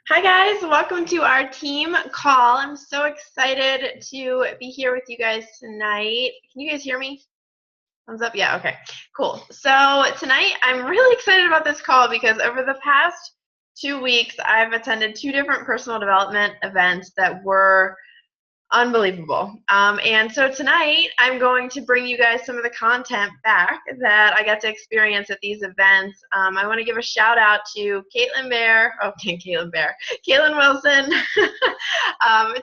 Hi guys, welcome to our team call. I'm so excited to be here with you guys tonight. Can you guys hear me? Thumbs up? Yeah, okay, cool. So tonight I'm really excited about this call because over the past 2 weeks I've attended two different personal development events that were unbelievable. And so tonight I'm going to bring you guys some of the content back that I got to experience at these events. I want to give a shout out to Caitlin Wilson,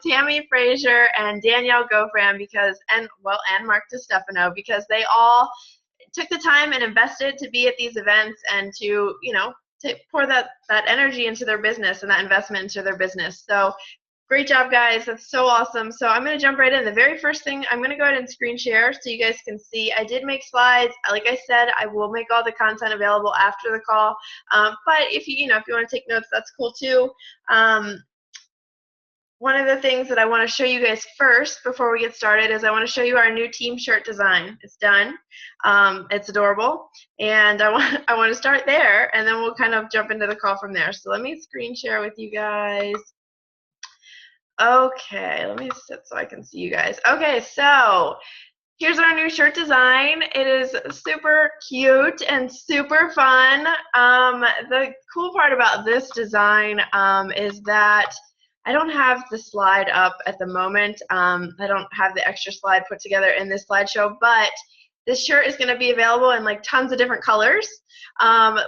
Tammy Frazier, and Danielle Gofran and Mark DiStefano because they all took the time and invested to be at these events and to pour that energy into their business and that investment into their business. So great job, guys. That's so awesome. So I'm going to jump right in. The very first thing, I'm going to go ahead and screen share so you guys can see. I did make slides. Like I said, I will make all the content available after the call. But if you want to take notes, that's cool too. One of the things that I want to show you guys first before we get started is I want to show you our new team shirt design. It's done. It's adorable. And I want to start there, and then we'll kind of jump into the call from there. So let me screen share with you guys. Okay, let me sit so I can see you guys. Okay, so here's our new shirt design. It is super cute and super fun. The cool part about this design is that I don't have the slide up at the moment. I don't have the extra slide put together in this slideshow, but this shirt is going to be available in like tons of different colors,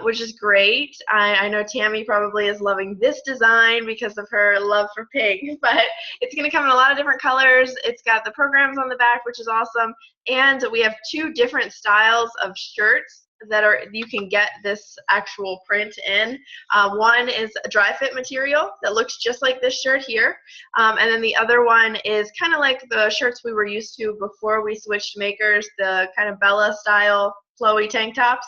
which is great. I know Tammy probably is loving this design because of her love for pink, but it's going to come in a lot of different colors. It's got the programs on the back, which is awesome, and we have two different styles of shirts that you can get this actual print in. One is a dry fit material that looks just like this shirt here, and then the other one is kind of like the shirts we were used to before we switched makers, the kind of Bella style flowy tank tops.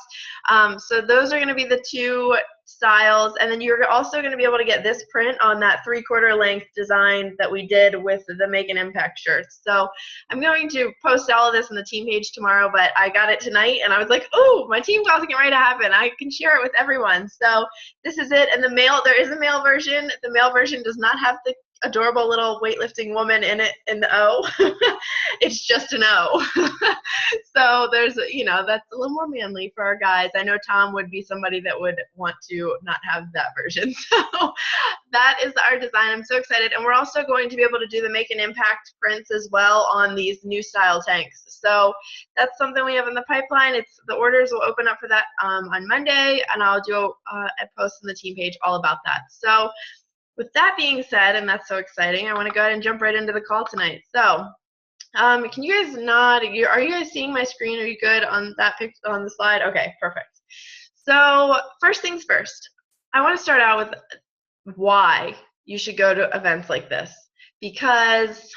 So those are going to be the two styles, and then you're also going to be able to get this print on that 3/4 length design that we did with the Make an Impact shirts. So I'm going to post all of this on the team page tomorrow, but I got it tonight and I was like, oh, my team call's getting ready to happen. I can share it with everyone. So this is it. And there is a male version. The male version does not have the adorable little weightlifting woman in it in the O. It's just an O. So there's, that's a little more manly for our guys. I know Tom would be somebody that would want to not have that version. So that is our design. I'm so excited. And we're also going to be able to do the Make an Impact prints as well on these new style tanks. So that's something we have in the pipeline. The orders will open up for that on Monday, and I'll do a post on the team page all about that. So with that being said, and that's so exciting, I want to go ahead and jump right into the call tonight. So can you guys nod? Are you guys seeing my screen? Are you good on that picture on the slide? Okay, perfect. So first things first, I want to start out with why you should go to events like this. Because,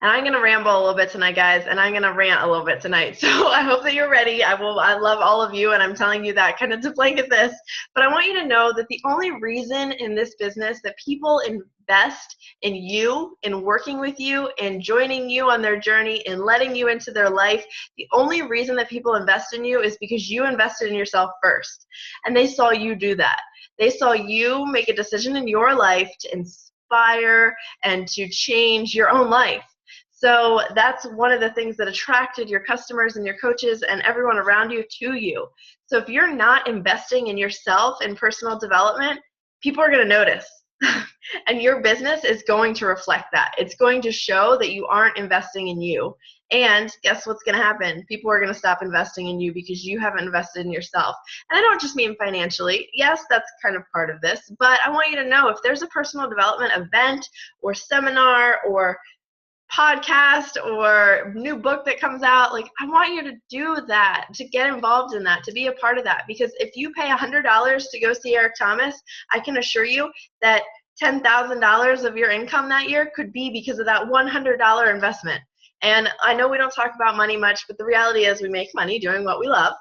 and I'm going to ramble a little bit tonight, guys, and I'm going to rant a little bit tonight. So I hope that you're ready. I love all of you, and I'm telling you that kind of to blanket this. But I want you to know that the only reason in this business that people invest in you, in working with you, in joining you on their journey, in letting you into their life, the only reason that people invest in you is because you invested in yourself first. And they saw you do that. They saw you make a decision in your life to inspire and to change your own life. So that's one of the things that attracted your customers and your coaches and everyone around you to you. So if you're not investing in yourself and personal development, people are going to notice. And your business is going to reflect that. It's going to show that you aren't investing in you. And guess what's going to happen? People are going to stop investing in you because you haven't invested in yourself. And I don't just mean financially. Yes, that's kind of part of this. But I want you to know if there's a personal development event or seminar or podcast or new book that comes out, like I want you to do that, to get involved in that, to be a part of that. Because if you pay $100 to go see Eric Thomas, I can assure you that $10,000 of your income that year could be because of that $100 investment. And I know we don't talk about money much, but the reality is we make money doing what we love.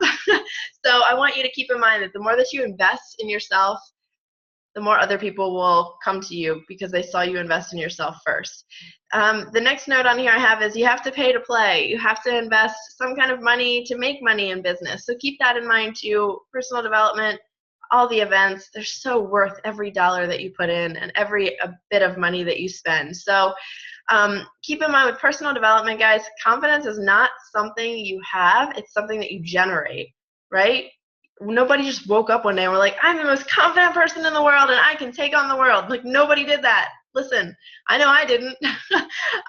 So I want you to keep in mind that the more that you invest in yourself, the more other people will come to you because they saw you invest in yourself first. The next note on here I have is you have to pay to play. You have to invest some kind of money to make money in business. So keep that in mind too. Personal development, all the events, they're so worth every dollar that you put in and every bit of money that you spend. So keep in mind with personal development, guys, confidence is not something you have, it's something that you generate, right? Nobody just woke up one day and were like, I'm the most confident person in the world and I can take on the world. Like, nobody did that. Listen, I know I didn't.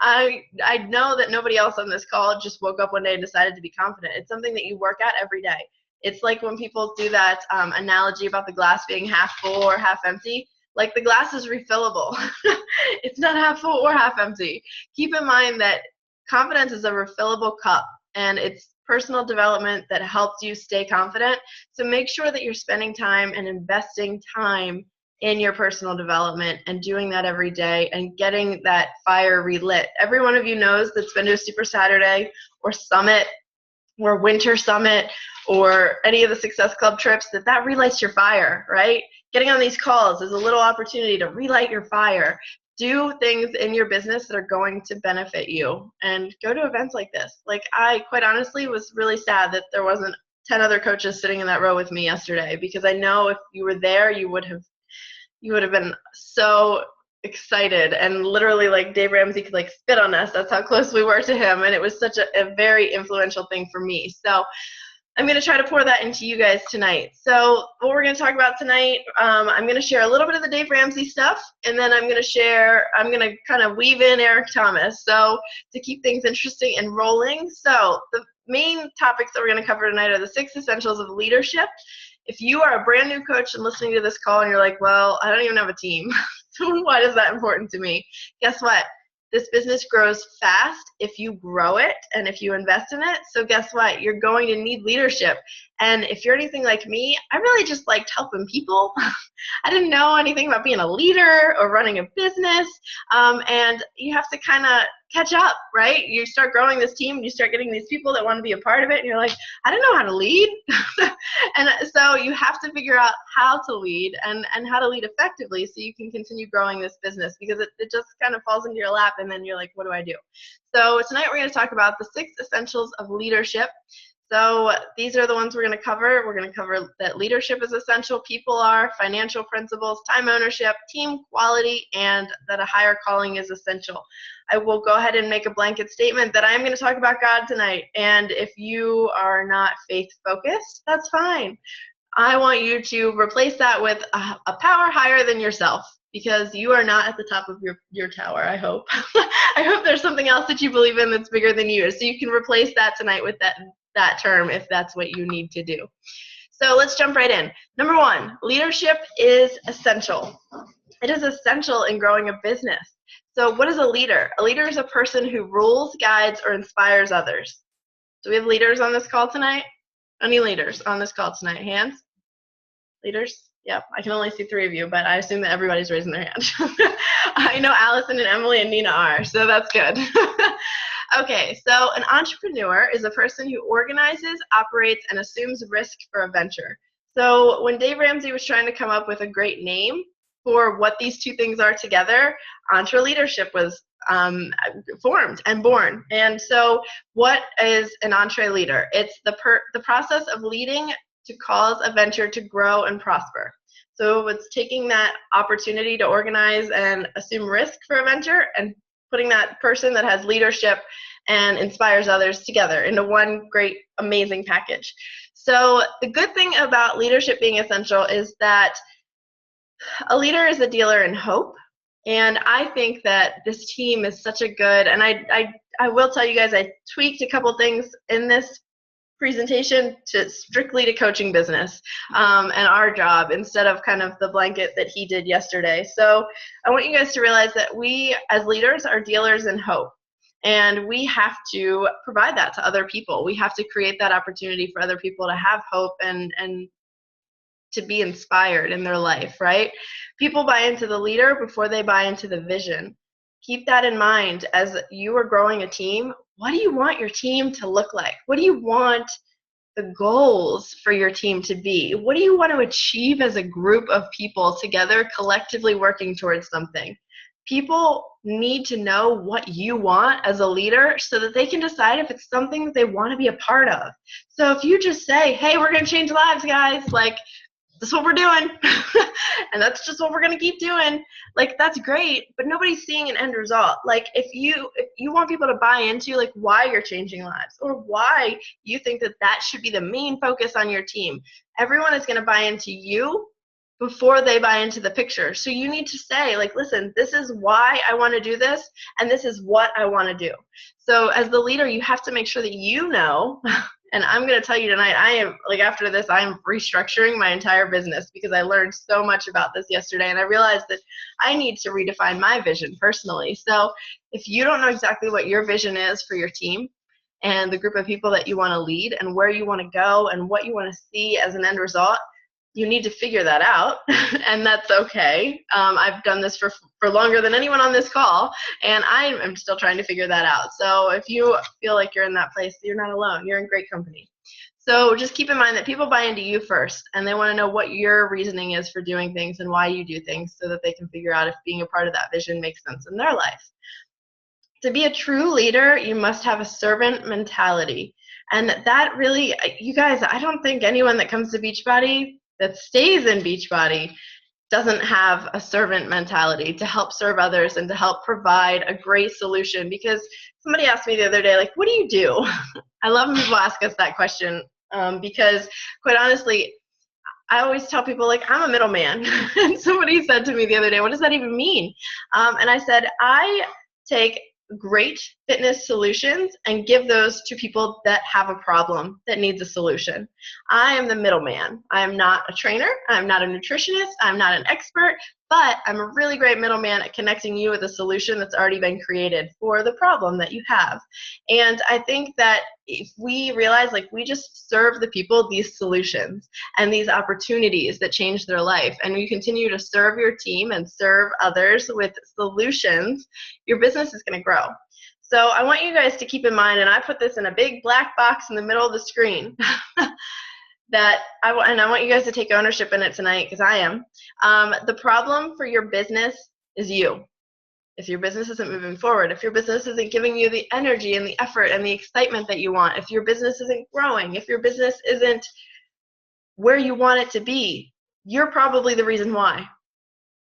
I know that nobody else on this call just woke up one day and decided to be confident. It's something that you work at every day. It's like when people do that analogy about the glass being half full or half empty. Like, the glass is refillable. It's not half full or half empty. Keep in mind that confidence is a refillable cup, and it's personal development that helps you stay confident. So make sure that you're spending time and investing time in your personal development and doing that every day and getting that fire relit. Every one of you knows that's been to a Super Saturday or Summit or Winter Summit or any of the Success Club trips, that relights your fire, right? Getting on these calls is a little opportunity to relight your fire. Do things in your business that are going to benefit you, and go to events like this. Like, I quite honestly was really sad that there wasn't 10 other coaches sitting in that row with me yesterday, because I know if you were there, you would have been so excited, and literally, like, Dave Ramsey could, like, spit on us. That's how close we were to him, and it was such a very influential thing for me. So I'm going to try to pour that into you guys tonight. So what we're going to talk about tonight, I'm going to share a little bit of the Dave Ramsey stuff, and then I'm going to kind of weave in Eric Thomas, so to keep things interesting and rolling. So the main topics that we're going to cover tonight are the 6 essentials of leadership. If you are a brand new coach and listening to this call and you're like, well, I don't even have a team, so why is that important to me? Guess what? This business grows fast if you grow it and if you invest in it. So guess what? You're going to need leadership. And if you're anything like me, I really just liked helping people. I didn't know anything about being a leader or running a business. And you have to kind of catch up, right? You start growing this team and you start getting these people that want to be a part of it. And you're like, I don't know how to lead. And so you have to figure out how to lead and how to lead effectively so you can continue growing this business, because it just kind of falls into your lap and then you're like, what do I do? So tonight we're going to talk about the 6 essentials of leadership. So these are the ones we're going to cover. We're going to cover that leadership is essential, people are, financial principles, time ownership, team quality, and that a higher calling is essential. I will go ahead and make a blanket statement that I'm going to talk about God tonight. And if you are not faith-focused, that's fine. I want you to replace that with a power higher than yourself, because you are not at the top of your tower, I hope. I hope there's something else that you believe in that's bigger than you. So you can replace that tonight with that term if that's what you need to do. So let's jump right in. Number 1, leadership is essential. It is essential in growing a business. So what is a leader? A leader is a person who rules, guides, or inspires others. Do we have leaders on this call tonight? Any leaders on this call tonight? Hands? Leaders? Yep, I can only see 3 of you, but I assume that everybody's raising their hand. I know Allison and Emily and Nina are, so that's good. Okay, so an entrepreneur is a person who organizes, operates, and assumes risk for a venture. So when Dave Ramsey was trying to come up with a great name for what these 2 things are together, EntreLeadership was formed and born. And so what is an EntreLeader? It's the process of leading to cause a venture to grow and prosper. So it's taking that opportunity to organize and assume risk for a venture and putting that person that has leadership and inspires others together into one great, amazing package. So the good thing about leadership being essential is that a leader is a dealer in hope. And I think that this team is such a good, and I will tell you guys, I tweaked a couple things in this presentation to strictly to coaching business and our job instead of kind of the blanket that he did yesterday. So I want you guys to realize that we as leaders are dealers in hope, and we have to provide that to other people. We have to create that opportunity for other people to have hope and to be inspired in their life, right? People buy into the leader before they buy into the vision. Keep that in mind as you are growing a team. What do you want your team to look like? What do you want the goals for your team to be? What do you want to achieve as a group of people together, collectively working towards something? People need to know what you want as a leader so that they can decide if it's something that they want to be a part of. So if you just say, hey, we're going to change lives, guys, like, this is what we're doing. And that's just what we're going to keep doing. Like, that's great, but nobody's seeing an end result. Like, if you want people to buy into like why you're changing lives or why you think that that should be the main focus on your team, everyone is going to buy into you before they buy into the picture. So you need to say, like, listen, this is why I want to do this, and this is what I want to do. So as the leader, you have to make sure that you know, and I'm going to tell you tonight, I am, like, after this, I am restructuring my entire business because I learned so much about this yesterday, and I realized that I need to redefine my vision personally. So if you don't know exactly what your vision is for your team and the group of people that you want to lead and where you want to go and what you want to see as an end result, you need to figure that out, and that's okay. I've done this for longer than anyone on this call, and I am still trying to figure that out. So if you feel like you're in that place, you're not alone. You're in great company. So just keep in mind that people buy into you first, and they want to know what your reasoning is for doing things and why you do things so that they can figure out if being a part of that vision makes sense in their life. To be a true leader, you must have a servant mentality. And that really, you guys, I don't think anyone that comes to Beachbody that stays in Beachbody doesn't have a servant mentality to help serve others and to help provide a great solution. Because somebody asked me the other day, like, what do you do? I love when people ask us that question because, quite honestly, I always tell people, like, I'm a middleman. And somebody said to me the other day, what does that even mean? And I said, I take great fitness solutions and give those to people that have a problem that needs a solution. I am the middleman. I am not a trainer. I'm not a nutritionist. I'm not an expert, but I'm a really great middleman at connecting you with a solution that's already been created for the problem that you have. And I think that if we realize, like, we just serve the people these solutions and these opportunities that change their life, and you continue to serve your team and serve others with solutions, your business is going to grow. So I want you guys to keep in mind, and I put this in a big black box in the middle of the screen, that I want you guys to take ownership in it tonight, because I am. The problem for your business is you. If your business isn't moving forward, if your business isn't giving you the energy and the effort and the excitement that you want, if your business isn't growing, if your business isn't where you want it to be, you're probably the reason why.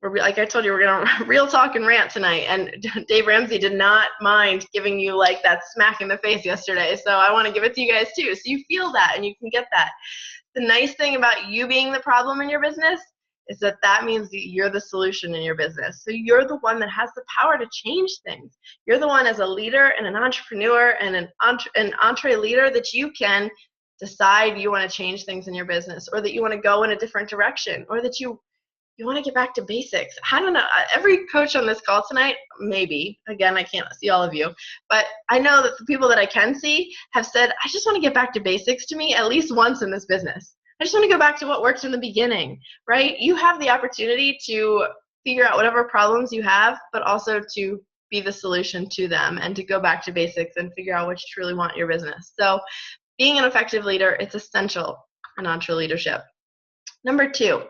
Like I told you, we're going to real talk and rant tonight, and Dave Ramsey did not mind giving you like that smack in the face yesterday, so I want to give it to you guys too, so you feel that and you can get that. The nice thing about you being the problem in your business is that means that you're the solution in your business. So you're the one that has the power to change things. You're the one, as a leader and an entrepreneur and an entree leader, that you can decide you want to change things in your business, or that you want to go in a different direction, or that you want to get back to basics. I don't know. Every coach on this call tonight, maybe, again, I can't see all of you, but I know that the people that I can see have said, I just want to get back to basics to me at least once in this business. I just want to go back to what worked in the beginning, right? You have the opportunity to figure out whatever problems you have, but also to be the solution to them and to go back to basics and figure out what you truly want in your business. So being an effective leader, it's essential in entre leadership. Number 2,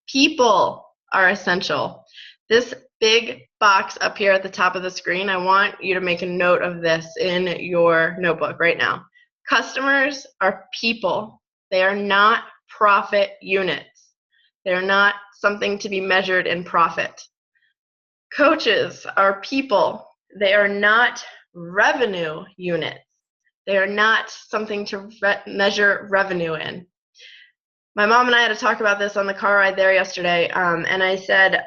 people are essential. This big box up here at the top of the screen, I want you to make a note of this in your notebook right now. Customers are people. They are not profit units. They're not something to be measured in profit. Coaches are people. They are not revenue units. They are not something to measure revenue in. My mom and I had to talk about this on the car ride there yesterday, and I said,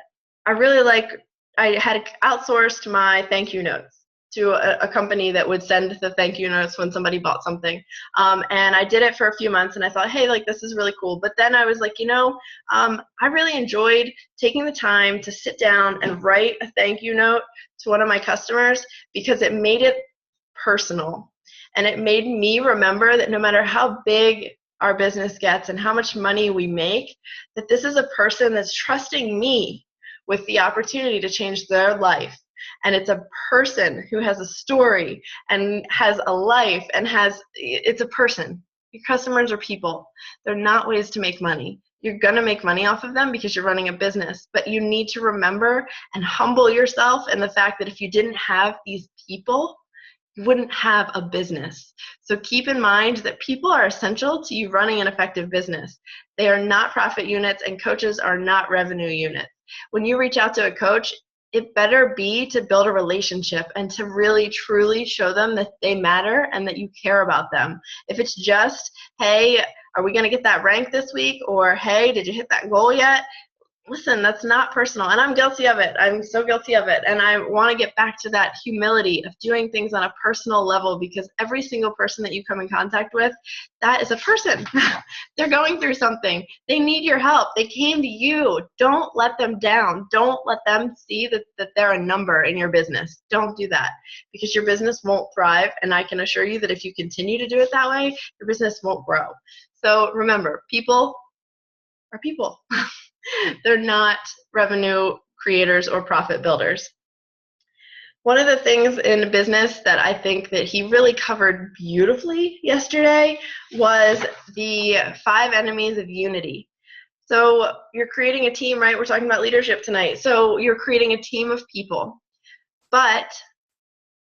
I had outsourced my thank you notes to a company that would send the thank you notes when somebody bought something. And I did it for a few months, and I thought, hey, like, this is really cool. But then I was like, I really enjoyed taking the time to sit down and write a thank you note to one of my customers, because it made it personal. And it made me remember that no matter how big our business gets and how much money we make, that this is a person that's trusting me with the opportunity to change their life. And it's a person who has a story and has a life and it's a person. Your customers are people. They're not ways to make money. You're going to make money off of them because you're running a business, but you need to remember and humble yourself in the fact that if you didn't have these people, you wouldn't have a business. So keep in mind that people are essential to you running an effective business. They are not profit units, and coaches are not revenue units. When you reach out to a coach, it better be to build a relationship and to really truly show them that they matter and that you care about them. If it's just, hey, are we going to get that rank this week? Or, hey, did you hit that goal yet? Listen, that's not personal, and I'm guilty of it. I'm so guilty of it, and I want to get back to that humility of doing things on a personal level, because every single person that you come in contact with, that is a person. They're going through something. They need your help. They came to you. Don't let them down. Don't let them see that they're a number in your business. Don't do that, because your business won't thrive, and I can assure you that if you continue to do it that way, your business won't grow. So remember, people are people. They're not revenue creators or profit builders. One of the things in business that I think that he really covered beautifully yesterday was the 5 enemies of unity. So you're creating a team, right? We're talking about leadership tonight. So you're creating a team of people. But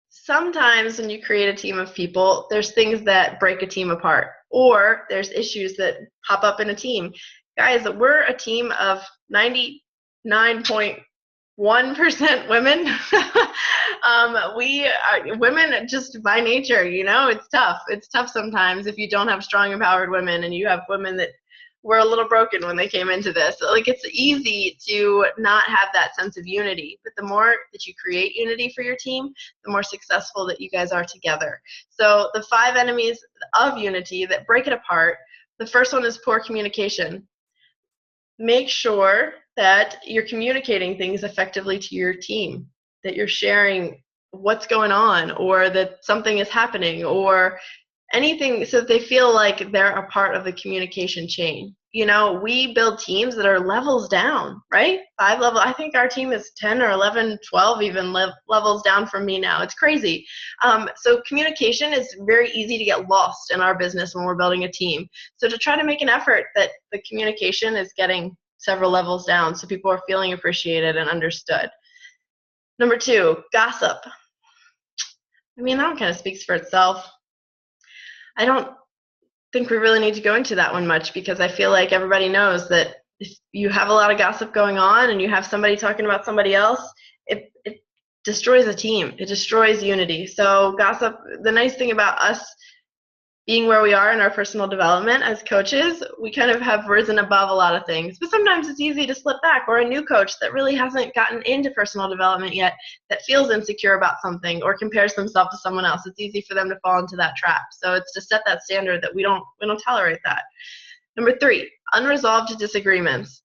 sometimes when you create a team of people, there's things that break a team apart, or there's issues that pop up in a team. Guys, we're a team of 99.1% women. We are women just by nature, you know, it's tough. It's tough sometimes if you don't have strong, empowered women, and you have women that were a little broken when they came into this. Like, it's easy to not have that sense of unity, but the more that you create unity for your team, the more successful that you guys are together. So the 5 enemies of unity that break it apart, the first one is poor communication. Make sure that you're communicating things effectively to your team, that you're sharing what's going on, or that something is happening, or anything, so that they feel like they're a part of the communication chain. You know, we build teams that are levels down, right? 5 level. I think our team is 10 or 11, 12 even levels down from me now. It's crazy. So communication is very easy to get lost in our business when we're building a team. So to try to make an effort that the communication is getting several levels down, so people are feeling appreciated and understood. Number 2, gossip. I mean, that one kind of speaks for itself. I don't think we really need to go into that one much, because I feel like everybody knows that if you have a lot of gossip going on and you have somebody talking about somebody else, it destroys a team. It destroys unity. So gossip, the nice thing about us being where we are in our personal development as coaches, we kind of have risen above a lot of things. But sometimes it's easy to slip back, or a new coach that really hasn't gotten into personal development yet, that feels insecure about something or compares themselves to someone else. It's easy for them to fall into that trap. So it's to set that standard that we don't tolerate that. Number 3, unresolved disagreements.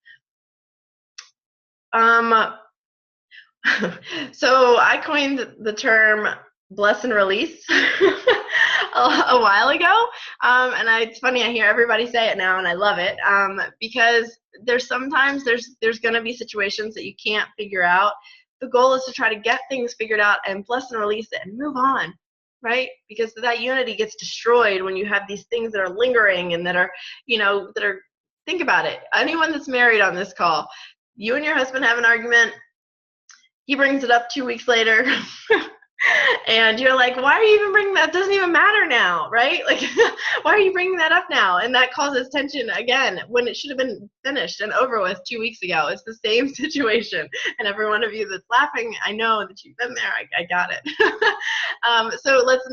So I coined the term bless and release a while ago, and it's funny, I hear everybody say it now, and I love it, because there's sometimes there's going to be situations that you can't figure out. The goal is to try to get things figured out and bless and release it and move on, right? Because that unity gets destroyed when you have these things that are lingering and that are, think about it. Anyone that's married on this call, you and your husband have an argument, he brings it up 2 weeks later, and you're like, why are you even bringing that? It doesn't even matter now, right? Like, why are you bringing that up now? And that causes tension again when it should have been finished and over with 2 weeks ago. It's the same situation. And every one of you that's laughing, I know that you've been there. I got it. So let's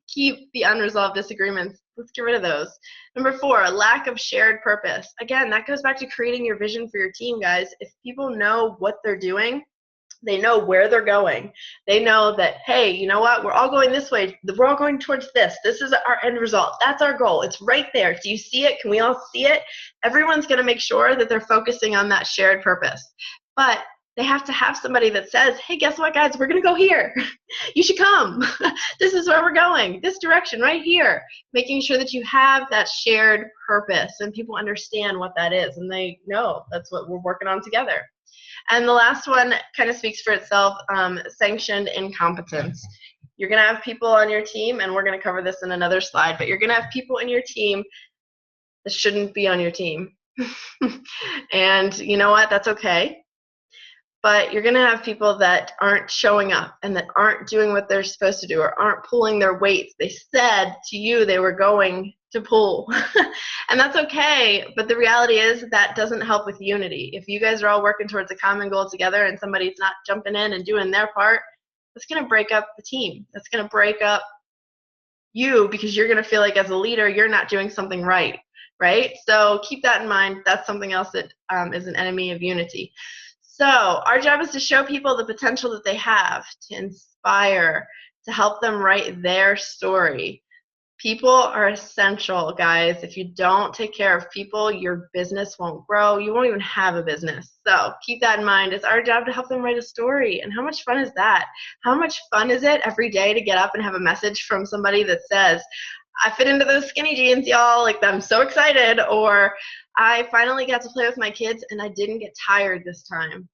keep the unresolved disagreements. Let's get rid of those. Number 4, lack of shared purpose. Again, that goes back to creating your vision for your team, guys. If people know what they're doing, they know where they're going. They know that, hey, you know what? We're all going this way. We're all going towards this. This is our end result. That's our goal. It's right there. Do you see it? Can we all see it? Everyone's going to make sure that they're focusing on that shared purpose. But they have to have somebody that says, hey, guess what, guys? We're going to go here. You should come. This is where we're going. This direction right here. Making sure that you have that shared purpose and people understand what that is, and they know that's what we're working on together. And the last one kind of speaks for itself, sanctioned incompetence. You're going to have people on your team, and we're going to cover this in another slide, but you're going to have people in your team that shouldn't be on your team. And you know what? That's okay. But you're going to have people that aren't showing up and that aren't doing what they're supposed to do, or aren't pulling their weights. They said to you they were going to pull. And that's okay, but the reality is that doesn't help with unity. If you guys are all working towards a common goal together and somebody's not jumping in and doing their part, that's going to break up the team. That's going to break up you, because you're going to feel like as a leader you're not doing something right. So keep that in mind. That's something else that is an enemy of unity. So our job is to show people the potential that they have, to inspire, to help them write their story. People are essential, guys. If you don't take care of people, your business won't grow. You won't even have a business. So keep that in mind. It's our job to help them write a story. And how much fun is that? How much fun is it every day to get up and have a message from somebody that says, I fit into those skinny jeans, y'all. Like, I'm so excited. Or I finally got to play with my kids and I didn't get tired this time.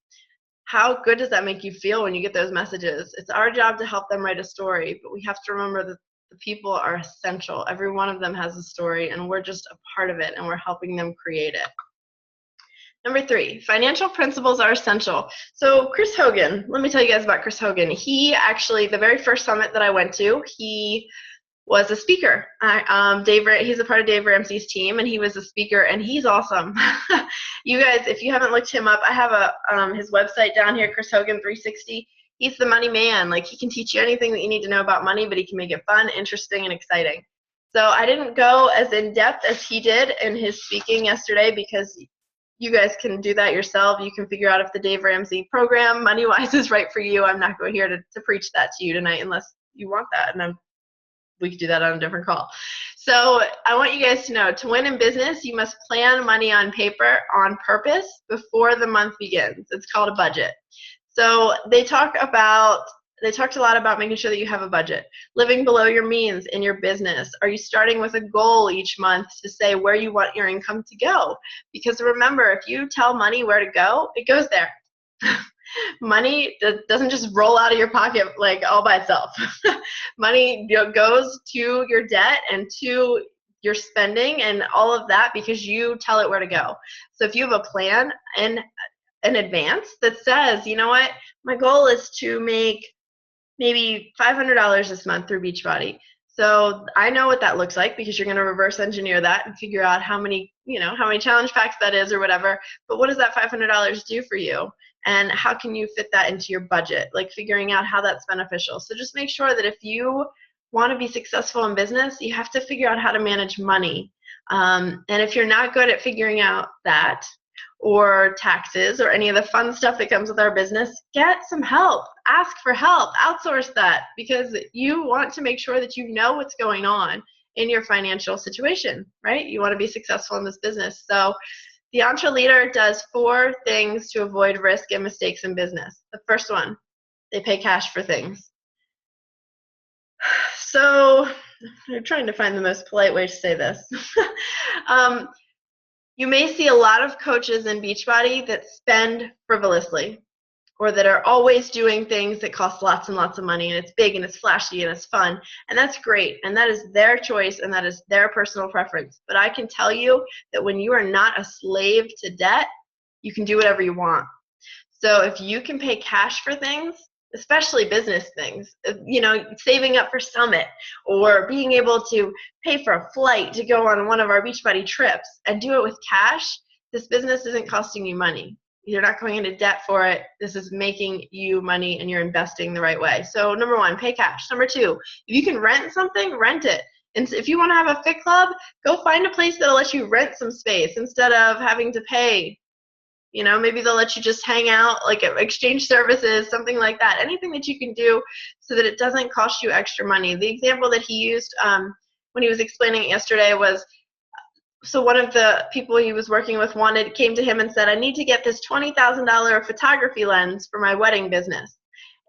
How good does that make you feel when you get those messages? It's our job to help them write a story, but we have to remember that the people are essential. Every one of them has a story, and we're just a part of it, and we're helping them create it. Number 3, financial principles are essential. So Chris Hogan, let me tell you guys about Chris Hogan. He actually, the very first summit that I went to, he was a speaker. He's a part of Dave Ramsey's team, and he was a speaker, and he's awesome. You guys, if you haven't looked him up, I have his website down here, Chris Hogan 360. He's the money man. Like, he can teach you anything that you need to know about money, but he can make it fun, interesting, and exciting. So I didn't go as in depth as he did in his speaking yesterday, because you guys can do that yourself. You can figure out if the Dave Ramsey program, money-wise, is right for you. I'm not going here to preach that to you tonight unless you want that, and we could do that on a different call. So I want you guys to know, to win in business, you must plan money on paper on purpose before the month begins. It's called a budget. So they talked a lot about making sure that you have a budget. Living below your means in your business. Are you starting with a goal each month to say where you want your income to go? Because remember, if you tell money where to go, it goes there. Money doesn't just roll out of your pocket like all by itself. Money goes to your debt and to your spending and all of that because you tell it where to go. So if you have a plan in advance that says, you know what, my goal is to make maybe $500 this month through Beachbody. So I know what that looks like, because you're going to reverse engineer that and figure out how many challenge packs that is or whatever. But what does that $500 do for you? And how can you fit that into your budget? Like, figuring out how that's beneficial. So just make sure that if you want to be successful in business, you have to figure out how to manage money. And if you're not good at figuring out that, or taxes, or any of the fun stuff that comes with our business, get some help. Ask for help. Outsource that, because you want to make sure that you know what's going on in your financial situation, right? You want to be successful in this business. So the Entre Leader does 4 things to avoid risk and mistakes in business. The first one, they pay cash for things. So I'm trying to find the most polite way to say this. You may see a lot of coaches in Beachbody that spend frivolously, or that are always doing things that cost lots and lots of money, and it's big and it's flashy and it's fun, and that's great, and that is their choice and that is their personal preference. But I can tell you that when you are not a slave to debt, you can do whatever you want. So if you can pay cash for things, especially business things, saving up for Summit, or being able to pay for a flight to go on one of our Beachbody trips, and do it with cash, this business isn't costing you money. You're not going into debt for it. This is making you money, and you're investing the right way. So number 1, pay cash. Number 2, if you can rent something, rent it. And if you want to have a Fit Club, go find a place that'll let you rent some space instead of having to pay. Maybe they'll let you just hang out, like exchange services, something like that. Anything that you can do so that it doesn't cost you extra money. The example that he used when he was explaining it yesterday was, so one of the people he was working with came to him and said, I need to get this $20,000 photography lens for my wedding business.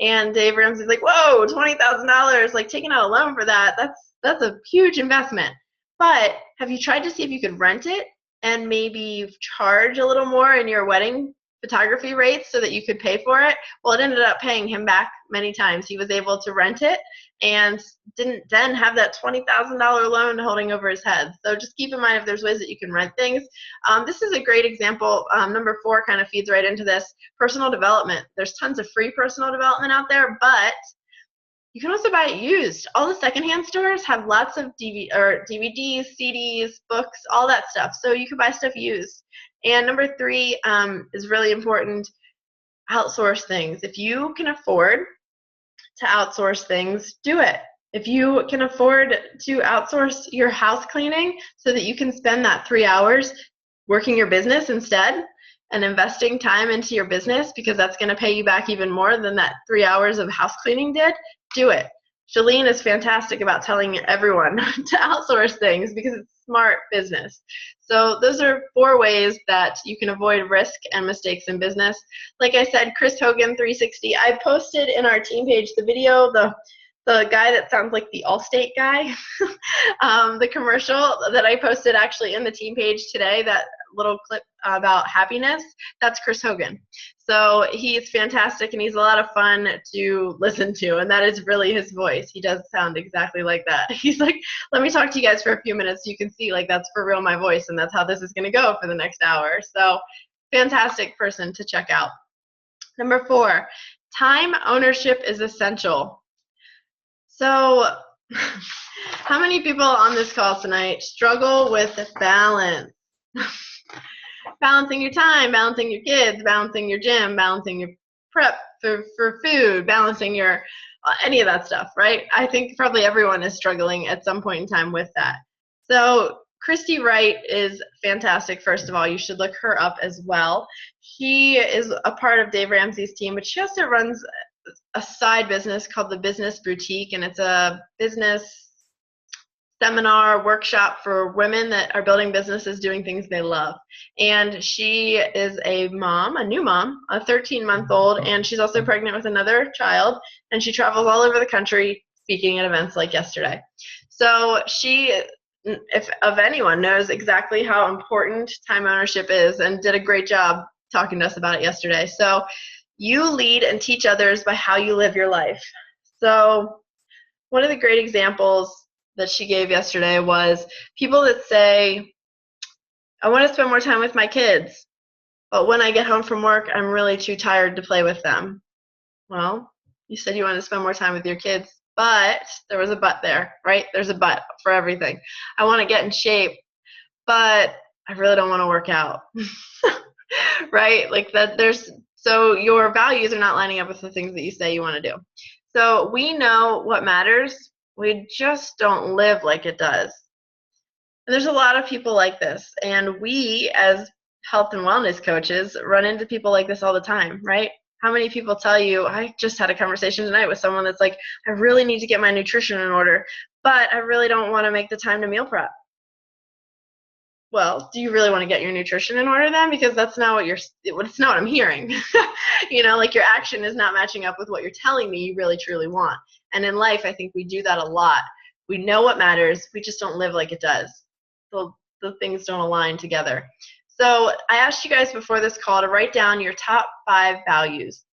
And Dave Ramsey's like, whoa, $20,000, like taking out a loan for that, that's a huge investment. But have you tried to see if you could rent it and maybe charge a little more in your wedding photography rates so that you could pay for it? Well, it ended up paying him back many times. He was able to rent it and didn't then have that $20,000 loan holding over his head. So just keep in mind if there's ways that you can rent things. This is a great example. Number 4 kind of feeds right into this. Personal development. There's tons of free personal development out there, but You can also buy it used. All the secondhand stores have lots of DVDs, CDs, books, all that stuff. So you can buy stuff used. And number 3 is really important. Outsource things. If you can afford to outsource things, do it. If you can afford to outsource your house cleaning so that you can spend that 3 hours working your business instead and investing time into your business, because that's going to pay you back even more than that 3 hours of house cleaning did, do it. Shalene is fantastic about telling everyone to outsource things because it's smart business. So those are 4 ways that you can avoid risk and mistakes in business. Like I said, Chris Hogan 360, I posted in our team page the video, the guy that sounds like the Allstate guy, the commercial that I posted actually in the team page today, that little clip about happiness, that's Chris Hogan. So he's fantastic and he's a lot of fun to listen to, and that is really his voice. He does sound exactly like that. He's like, let me talk to you guys for a few minutes so you can see like that's for real my voice, and that's how this is going to go for the next hour. So fantastic person to check out. Number 4, time ownership is essential. So how many people on this call tonight struggle with balance? Balancing your time, balancing your kids, balancing your gym, balancing your prep for food, balancing your any of that stuff, right? I think probably everyone is struggling at some point in time with that. So Christy Wright is fantastic. First of all, you should look her up as well. She is a part of Dave Ramsey's team, but she also runs a side business called the Business Boutique, and it's a business seminar workshop for women that are building businesses doing things they love. And she is a mom, a new mom, a 13-month-old, and she's also pregnant with another child, and she travels all over the country speaking at events like yesterday. So she, if of anyone, knows exactly how important time ownership is and did a great job talking to us about it yesterday. So you lead and teach others by how you live your life. So one of the great examples that she gave yesterday was people that say, I want to spend more time with my kids, but when I get home from work, I'm really too tired to play with them. Well, you said you wanted to spend more time with your kids, but there was a but there, right? There's a but for everything. I want to get in shape, but I really don't want to work out, right? Like that. So your values are not lining up with the things that you say you want to do. So we know what matters. We just don't live like it does. And there's a lot of people like this. And we, as health and wellness coaches, run into people like this all the time, right? How many people tell you, I just had a conversation tonight with someone that's like, I really need to get my nutrition in order, but I really don't want to make the time to meal prep. Well, do you really want to get your nutrition in order then? Because that's not it's not what I'm hearing. You know, like your action is not matching up with what you're telling me you really truly want. And in life, I think we do that a lot. We know what matters, we just don't live like it does. The things don't align together. So I asked you guys before this call to write down your top 5 values.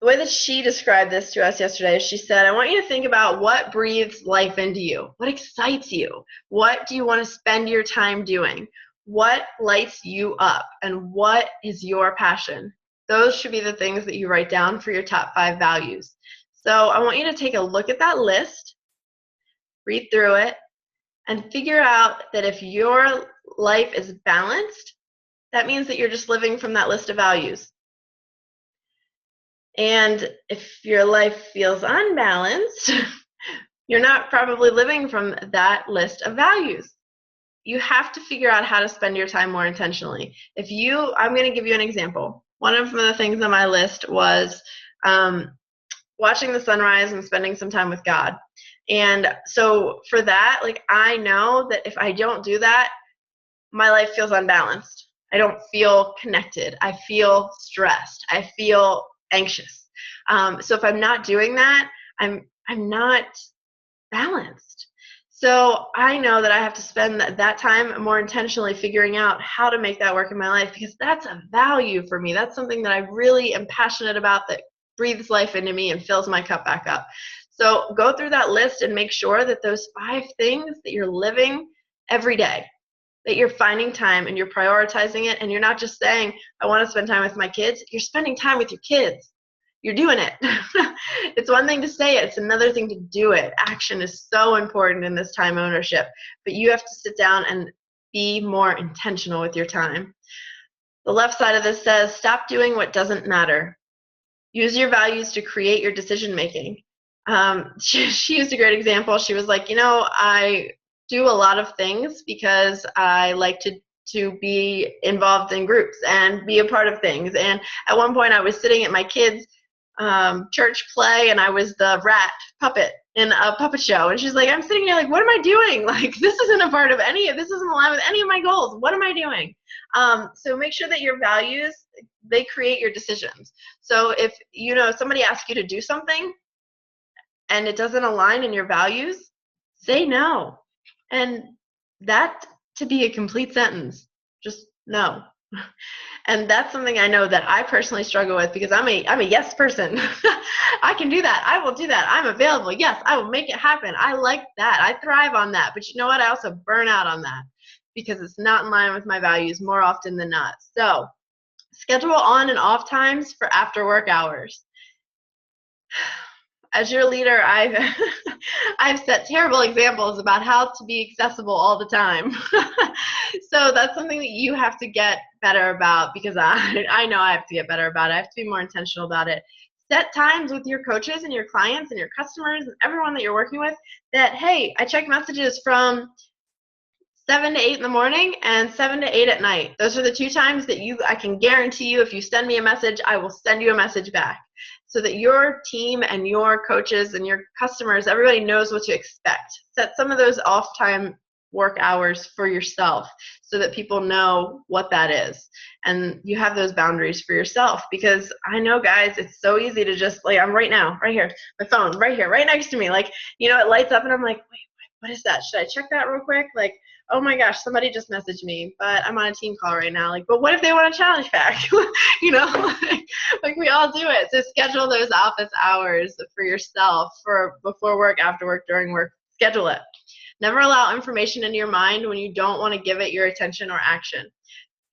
The way that she described this to us yesterday is she said, I want you to think about what breathes life into you. What excites you? What do you want to spend your time doing? What lights you up? And what is your passion? Those should be the things that you write down for your top 5 values. So I want you to take a look at that list, read through it, and figure out that if your life is balanced, that means that you're just living from that list of values. And if your life feels unbalanced, you're not probably living from that list of values. You have to figure out how to spend your time more intentionally. I'm going to give you an example. One of the things on my list was watching the sunrise and spending some time with God. And so for that, like, I know that if I don't do that, my life feels unbalanced. I don't feel connected. I feel stressed. I feel anxious. So if I'm not doing that, I'm not balanced. So I know that I have to spend that time more intentionally figuring out how to make that work in my life, because that's a value for me. That's something that I really am passionate about, that breathes life into me and fills my cup back up. So go through that list and make sure that those 5 things that you're living every day, that you're finding time and you're prioritizing it, and you're not just saying, I want to spend time with my kids. You're spending time with your kids. you're doing it. It's one thing to say it, it's another thing to do it. Action is so important in this time ownership, but you have to sit down and be more intentional with your time. The left side of this says, stop doing what doesn't matter. Use your values to create your decision making. She used a great example. She was like, I do a lot of things because I like to be involved in groups and be a part of things. And at one point I was sitting at my kids' church play, and I was the rat puppet in a puppet show. And she's like, I'm sitting here like, what am I doing? Like, this isn't a part of this isn't aligned with any of my goals. What am I doing? So make sure that your values, they create your decisions. So if somebody asks you to do something and it doesn't align in your values, say no. And that to be a complete sentence, just no. And that's something I know that I personally struggle with, because I'm a yes person. I can do that. I will do that. I'm available. Yes, I will make it happen. I like that. I thrive on that. But you know what? I also burn out on that because it's not in line with my values more often than not. So schedule on and off times for after work hours. As your leader, I've set terrible examples about how to be accessible all the time. So that's something that you have to get better about, because I know I have to get better about it. I have to be more intentional about it. Set times with your coaches and your clients and your customers and everyone that you're working with that, hey, I check messages from 7 to 8 in the morning and 7 to 8 at night. Those are the 2 times that I can guarantee you, if you send me a message, I will send you a message back, so that your team and your coaches and your customers, everybody knows what to expect. Set some of those off-time work hours for yourself so that people know what that is. And you have those boundaries for yourself, because I know, guys, it's so easy to just, like, I'm right now, right here, my phone, right here, right next to me. Like, it lights up and I'm like, wait, what is that? Should I check that real quick? Like, oh my gosh, somebody just messaged me, but I'm on a team call right now. Like, but what if they want a challenge pack? Like we all do it. So schedule those office hours for yourself, for before work, after work, during work. Schedule it. Never allow information into your mind when you don't want to give it your attention or action.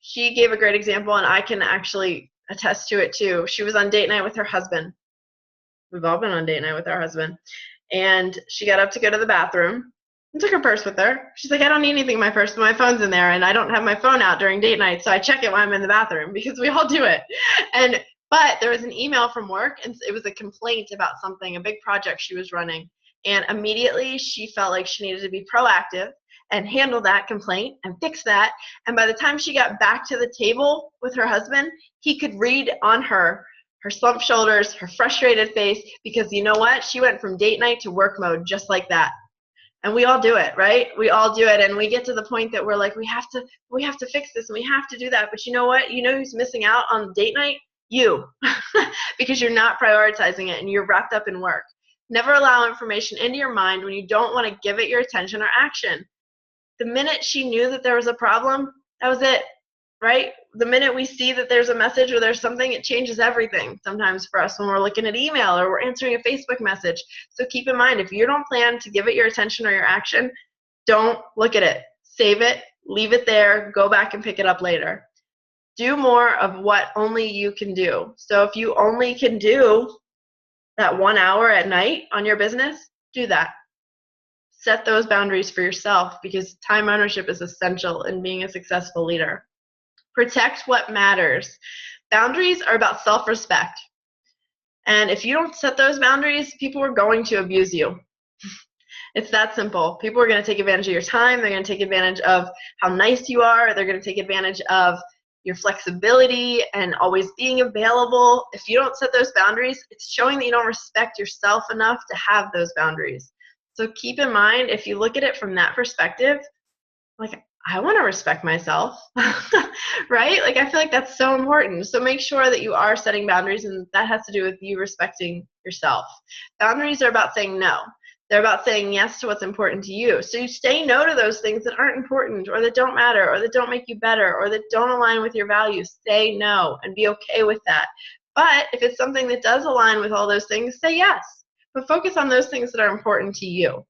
She gave a great example, and I can actually attest to it too. She was on date night with her husband. We've all been on date night with our husband. And she got up to go to the bathroom and took her purse with her. She's like, I don't need anything in my purse, but my phone's in there, and I don't have my phone out during date night, so I check it when I'm in the bathroom, because we all do it. But there was an email from work, and it was a complaint about something, a big project she was running. And immediately she felt like she needed to be proactive and handle that complaint and fix that. And by the time she got back to the table with her husband, he could read on her slumped shoulders, her frustrated face, because you know what? She went from date night to work mode just like that. And we all do it, right? We all do it, and we get to the point that we're like, we have to fix this, and we have to do that. But you know what? You know who's missing out on date night? You, because you're not prioritizing it and you're wrapped up in work. Never allow information into your mind when you don't want to give it your attention or action. The minute she knew that there was a problem, that was it, right? The minute we see that there's a message or there's something, it changes everything sometimes for us when we're looking at email or we're answering a Facebook message. So keep in mind, if you don't plan to give it your attention or your action, don't look at it. Save it, leave it there, go back and pick it up later. Do more of what only you can do. So if you only can do that 1 hour at night on your business, do that. Set those boundaries for yourself, because time ownership is essential in being a successful leader. Protect what matters. Boundaries are about self-respect. And if you don't set those boundaries, people are going to abuse you. It's that simple. People are going to take advantage of your time. They're going to take advantage of how nice you are. They're going to take advantage of your flexibility and always being available. If you don't set those boundaries, it's showing that you don't respect yourself enough to have those boundaries. So keep in mind, if you look at it from that perspective, like, I want to respect myself, right? Like, I feel like that's so important. So make sure that you are setting boundaries, and that has to do with you respecting yourself. Boundaries are about saying no. They're about saying yes to what's important to you. So you say no to those things that aren't important, or that don't matter, or that don't make you better, or that don't align with your values. Say no and be okay with that. But if it's something that does align with all those things, say yes. But focus on those things that are important to you.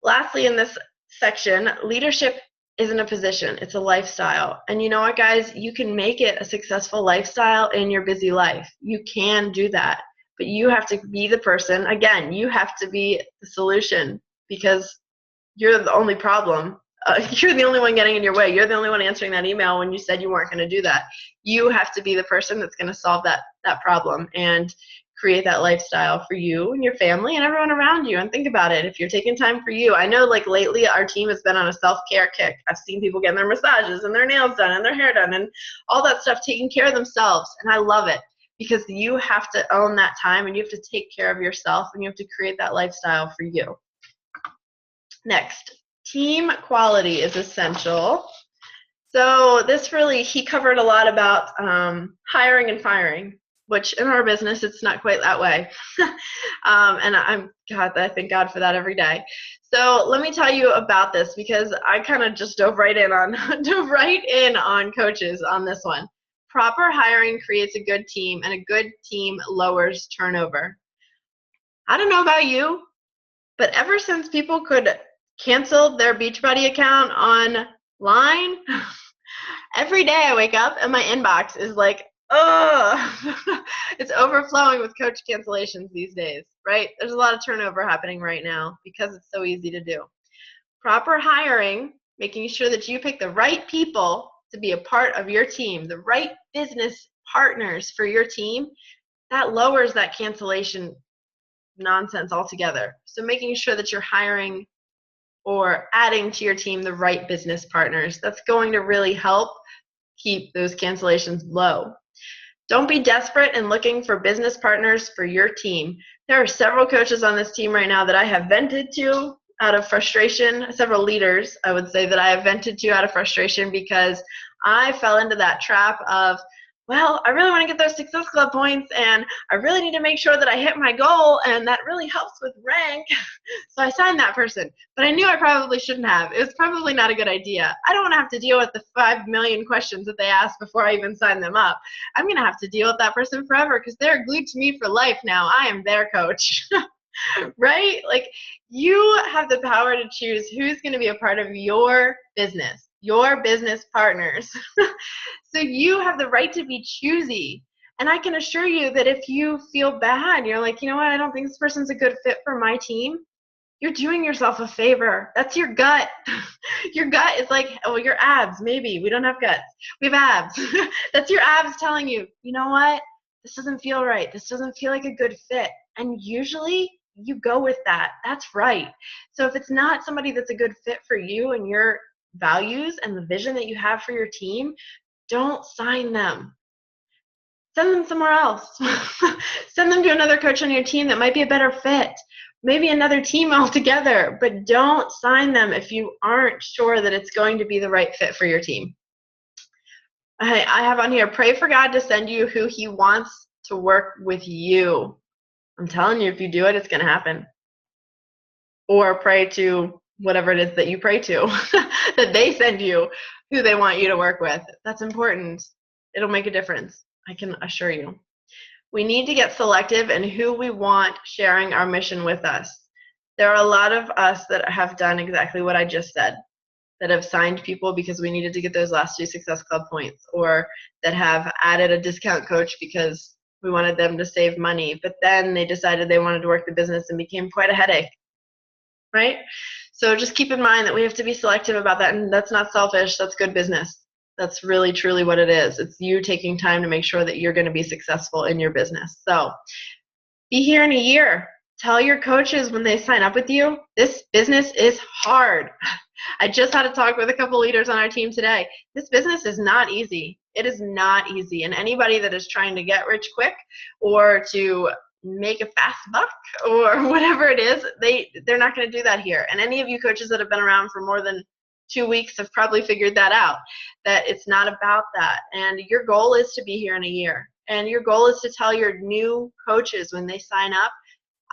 Lastly, in this section, leadership isn't a position, it's a lifestyle. And you know what, guys? You can make it a successful lifestyle in your busy life. You can do that. But you have to be the person, again, you have to be the solution, because you're the only problem. You're the only one getting in your way. You're the only one answering that email when you said you weren't going to do that. You have to be the person that's going to solve that problem and create that lifestyle for you and your family and everyone around you. And think about it. If you're taking time for you, I know like lately our team has been on a self-care kick. I've seen people getting their massages and their nails done and their hair done and all that stuff, taking care of themselves. And I love it, because you have to own that time and you have to take care of yourself and you have to create that lifestyle for you. Next, team quality is essential. So this really, he covered a lot about hiring and firing, which in our business, it's not quite that way. And I thank God for that every day. So let me tell you about this, because I kind of just dove right in on coaches on this one. Proper hiring creates a good team, and a good team lowers turnover. I don't know about you, but ever since people could cancel their Beachbody account online, every day I wake up and my inbox is like, oh, it's overflowing with coach cancellations these days, right? There's a lot of turnover happening right now because it's so easy to do. Proper hiring, making sure that you pick the right people to be a part of your team, the right business partners for your team, that lowers that cancellation nonsense altogether. So making sure that you're hiring or adding to your team the right business partners, that's going to really help keep those cancellations low. Don't be desperate in looking for business partners for your team. There are several coaches on this team right now that I have vented to out of frustration, several leaders, I would say, that I have vented to out of frustration, because I fell into that trap of, well, I really want to get those Success Club points, and I really need to make sure that I hit my goal, and that really helps with rank. So I signed that person, but I knew I probably shouldn't have. It was probably not a good idea. I don't want to have to deal with the 5 million questions that they ask before I even sign them up. I'm going to have to deal with that person forever, because they're glued to me for life now. I am their coach. Right? Like, you have the power to choose who's going to be a part of your business partners. So you have the right to be choosy. And I can assure you that if you feel bad, you're like, you know what, I don't think this person's a good fit for my team, you're doing yourself a favor. That's your gut. Your gut is like, oh, your abs, maybe. We don't have guts. We have abs. That's your abs telling you, you know what, this doesn't feel right. This doesn't feel like a good fit. And usually you go with that. That's right. So if it's not somebody that's a good fit for you and your values and the vision that you have for your team, don't sign them. Send them somewhere else. Send them to another coach on your team that might be a better fit. Maybe another team altogether, but don't sign them if you aren't sure that it's going to be the right fit for your team. I have on here, pray for God to send you who he wants to work with you. I'm telling you, if you do it, it's going to happen. Or pray to whatever it is that you pray to, that they send you who they want you to work with. That's important. It'll make a difference, I can assure you. We need to get selective in who we want sharing our mission with us. There are a lot of us that have done exactly what I just said, that have signed people because we needed to get those last 2 Success Club points, or that have added a discount coach because we wanted them to save money, but then they decided they wanted to work the business and became quite a headache, right? So just keep in mind that we have to be selective about that, and that's not selfish, that's good business. That's really, truly what it is. It's you taking time to make sure that you're going to be successful in your business. So be here in a year. Tell your coaches when they sign up with you, this business is hard. I just had a talk with a couple leaders on our team today. This business is not easy. It is not easy. And anybody that is trying to get rich quick or to make a fast buck or whatever it is, they're not going to do that here. And any of you coaches that have been around for more than 2 weeks have probably figured that out, that it's not about that. And your goal is to be here in a year. And your goal is to tell your new coaches when they sign up,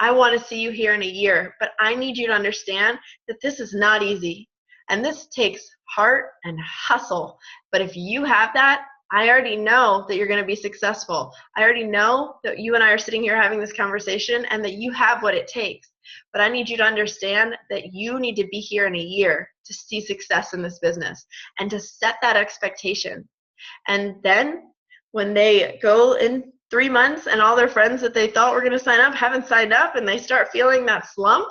I want to see you here in a year, but I need you to understand that this is not easy. And this takes heart and hustle. But if you have that, I already know that you're going to be successful. I already know that you and I are sitting here having this conversation and that you have what it takes. But I need you to understand that you need to be here in a year to see success in this business and to set that expectation. And then when they go in 3 months and all their friends that they thought were going to sign up haven't signed up, and they start feeling that slump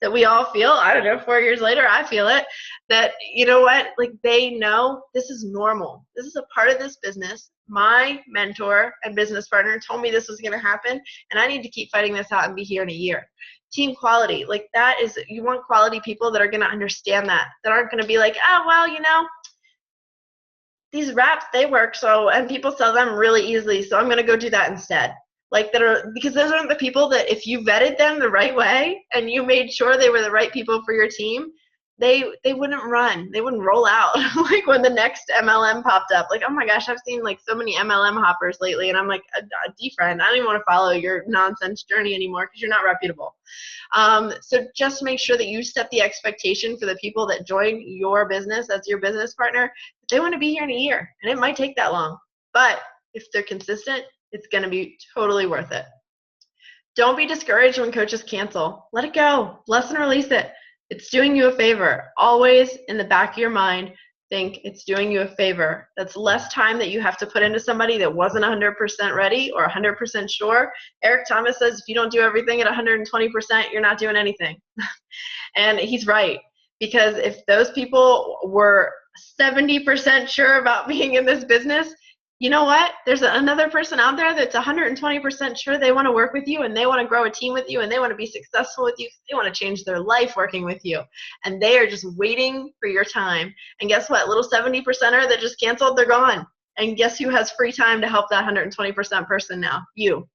that we all feel, I don't know, 4 years later, I feel it, that, you know what, like, they know this is normal. This is a part of this business. My mentor and business partner told me this was going to happen, and I need to keep fighting this out and be here in a year. Team quality, like, that is, you want quality people that are going to understand that aren't going to be like, oh, well, you know, these wraps, they work, so, and people sell them really easily, so I'm going to go do that instead. Like, that are, because those aren't the people that, if you vetted them the right way and you made sure they were the right people for your team, they wouldn't run. They wouldn't roll out. Like, when the next MLM popped up, like, oh my gosh, I've seen like so many MLM hoppers lately, and I'm like, defriend. I don't even want to follow your nonsense journey anymore because you're not reputable. So just make sure that you set the expectation for the people that join your business as your business partner. They want to be here in a year, and it might take that long. But if they're consistent, it's going to be totally worth it. Don't be discouraged when coaches cancel. Let it go. Bless and release it. It's doing you a favor. Always in the back of your mind, think it's doing you a favor. That's less time that you have to put into somebody that wasn't 100% ready or 100% sure. Eric Thomas says if you don't do everything at 120%, you're not doing anything. And he's right, because if those people were 70% sure about being in this business, you know what? There's another person out there that's 120% sure they want to work with you, and they want to grow a team with you, and they want to be successful with you. They want to change their life working with you, and they are just waiting for your time. And guess what? Little 70%er that just canceled, they're gone. And guess who has free time to help that 120% person now? You.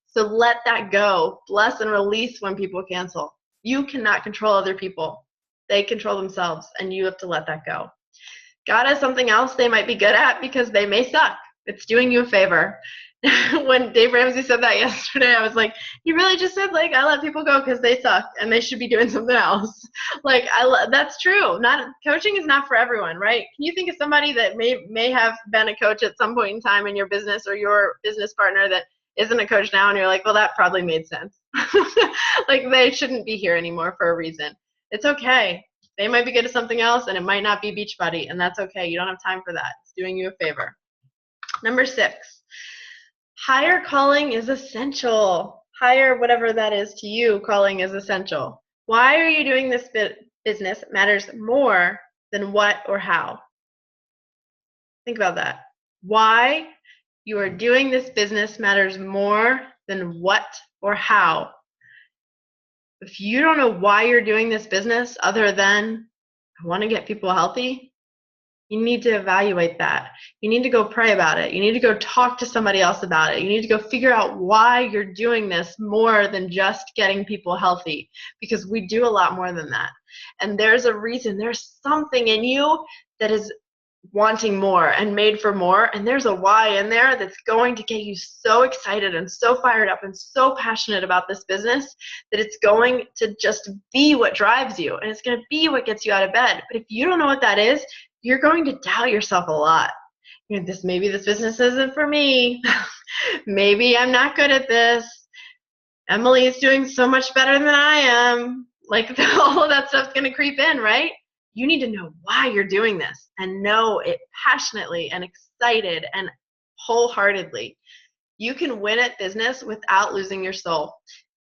So let that go. Bless and release when people cancel. You cannot control other people. They control themselves, and you have to let that go. God has something else they might be good at because they may suck. It's doing you a favor. When Dave Ramsey said that yesterday, I was like, he really just said, like, I let people go because they suck and they should be doing something else. Like, that's true. Coaching is not for everyone, right? Can you think of somebody that may have been a coach at some point in time in your business, or your business partner that isn't a coach now, and you're like, well, that probably made sense. Like, they shouldn't be here anymore for a reason. It's okay. They might be good at something else, and it might not be Beachbody, and that's okay. You don't have time for that. It's doing you a favor. Number 6, higher calling is essential. Higher, whatever that is to you, calling is essential. Why are you doing this business matters more than what or how. Think about that. Why you are doing this business matters more than what or how. If you don't know why you're doing this business other than I want to get people healthy, you need to evaluate that. You need to go pray about it. You need to go talk to somebody else about it. You need to go figure out why you're doing this more than just getting people healthy, because we do a lot more than that. And there's a reason. There's something in you that is wanting more and made for more, and there's a why in there that's going to get you so excited and so fired up and so passionate about this business that it's going to just be what drives you, and it's going to be what gets you out of bed. But if you don't know what that is, you're going to doubt yourself a lot. You know, maybe this business isn't for me. Maybe I'm not good at this. Emily is doing so much better than I am. Like, all of that stuff's going to creep in, right? You need to know why you're doing this and know it passionately and excited and wholeheartedly. You can win at business without losing your soul.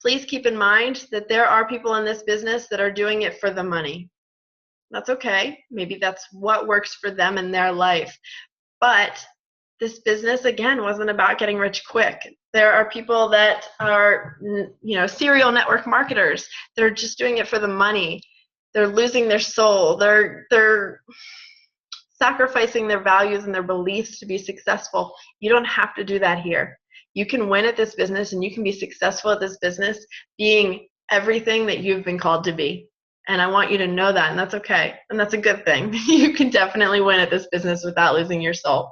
Please keep in mind that there are people in this business that are doing it for the money. That's okay. Maybe that's what works for them in their life. But this business, again, wasn't about getting rich quick. There are people that are, serial network marketers. They're just doing it for the money. They're losing their soul. They're sacrificing their values and their beliefs to be successful. You don't have to do that here. You can win at this business, and you can be successful at this business being everything that you've been called to be. And I want you to know that, and that's okay. And that's a good thing. You can definitely win at this business without losing your soul.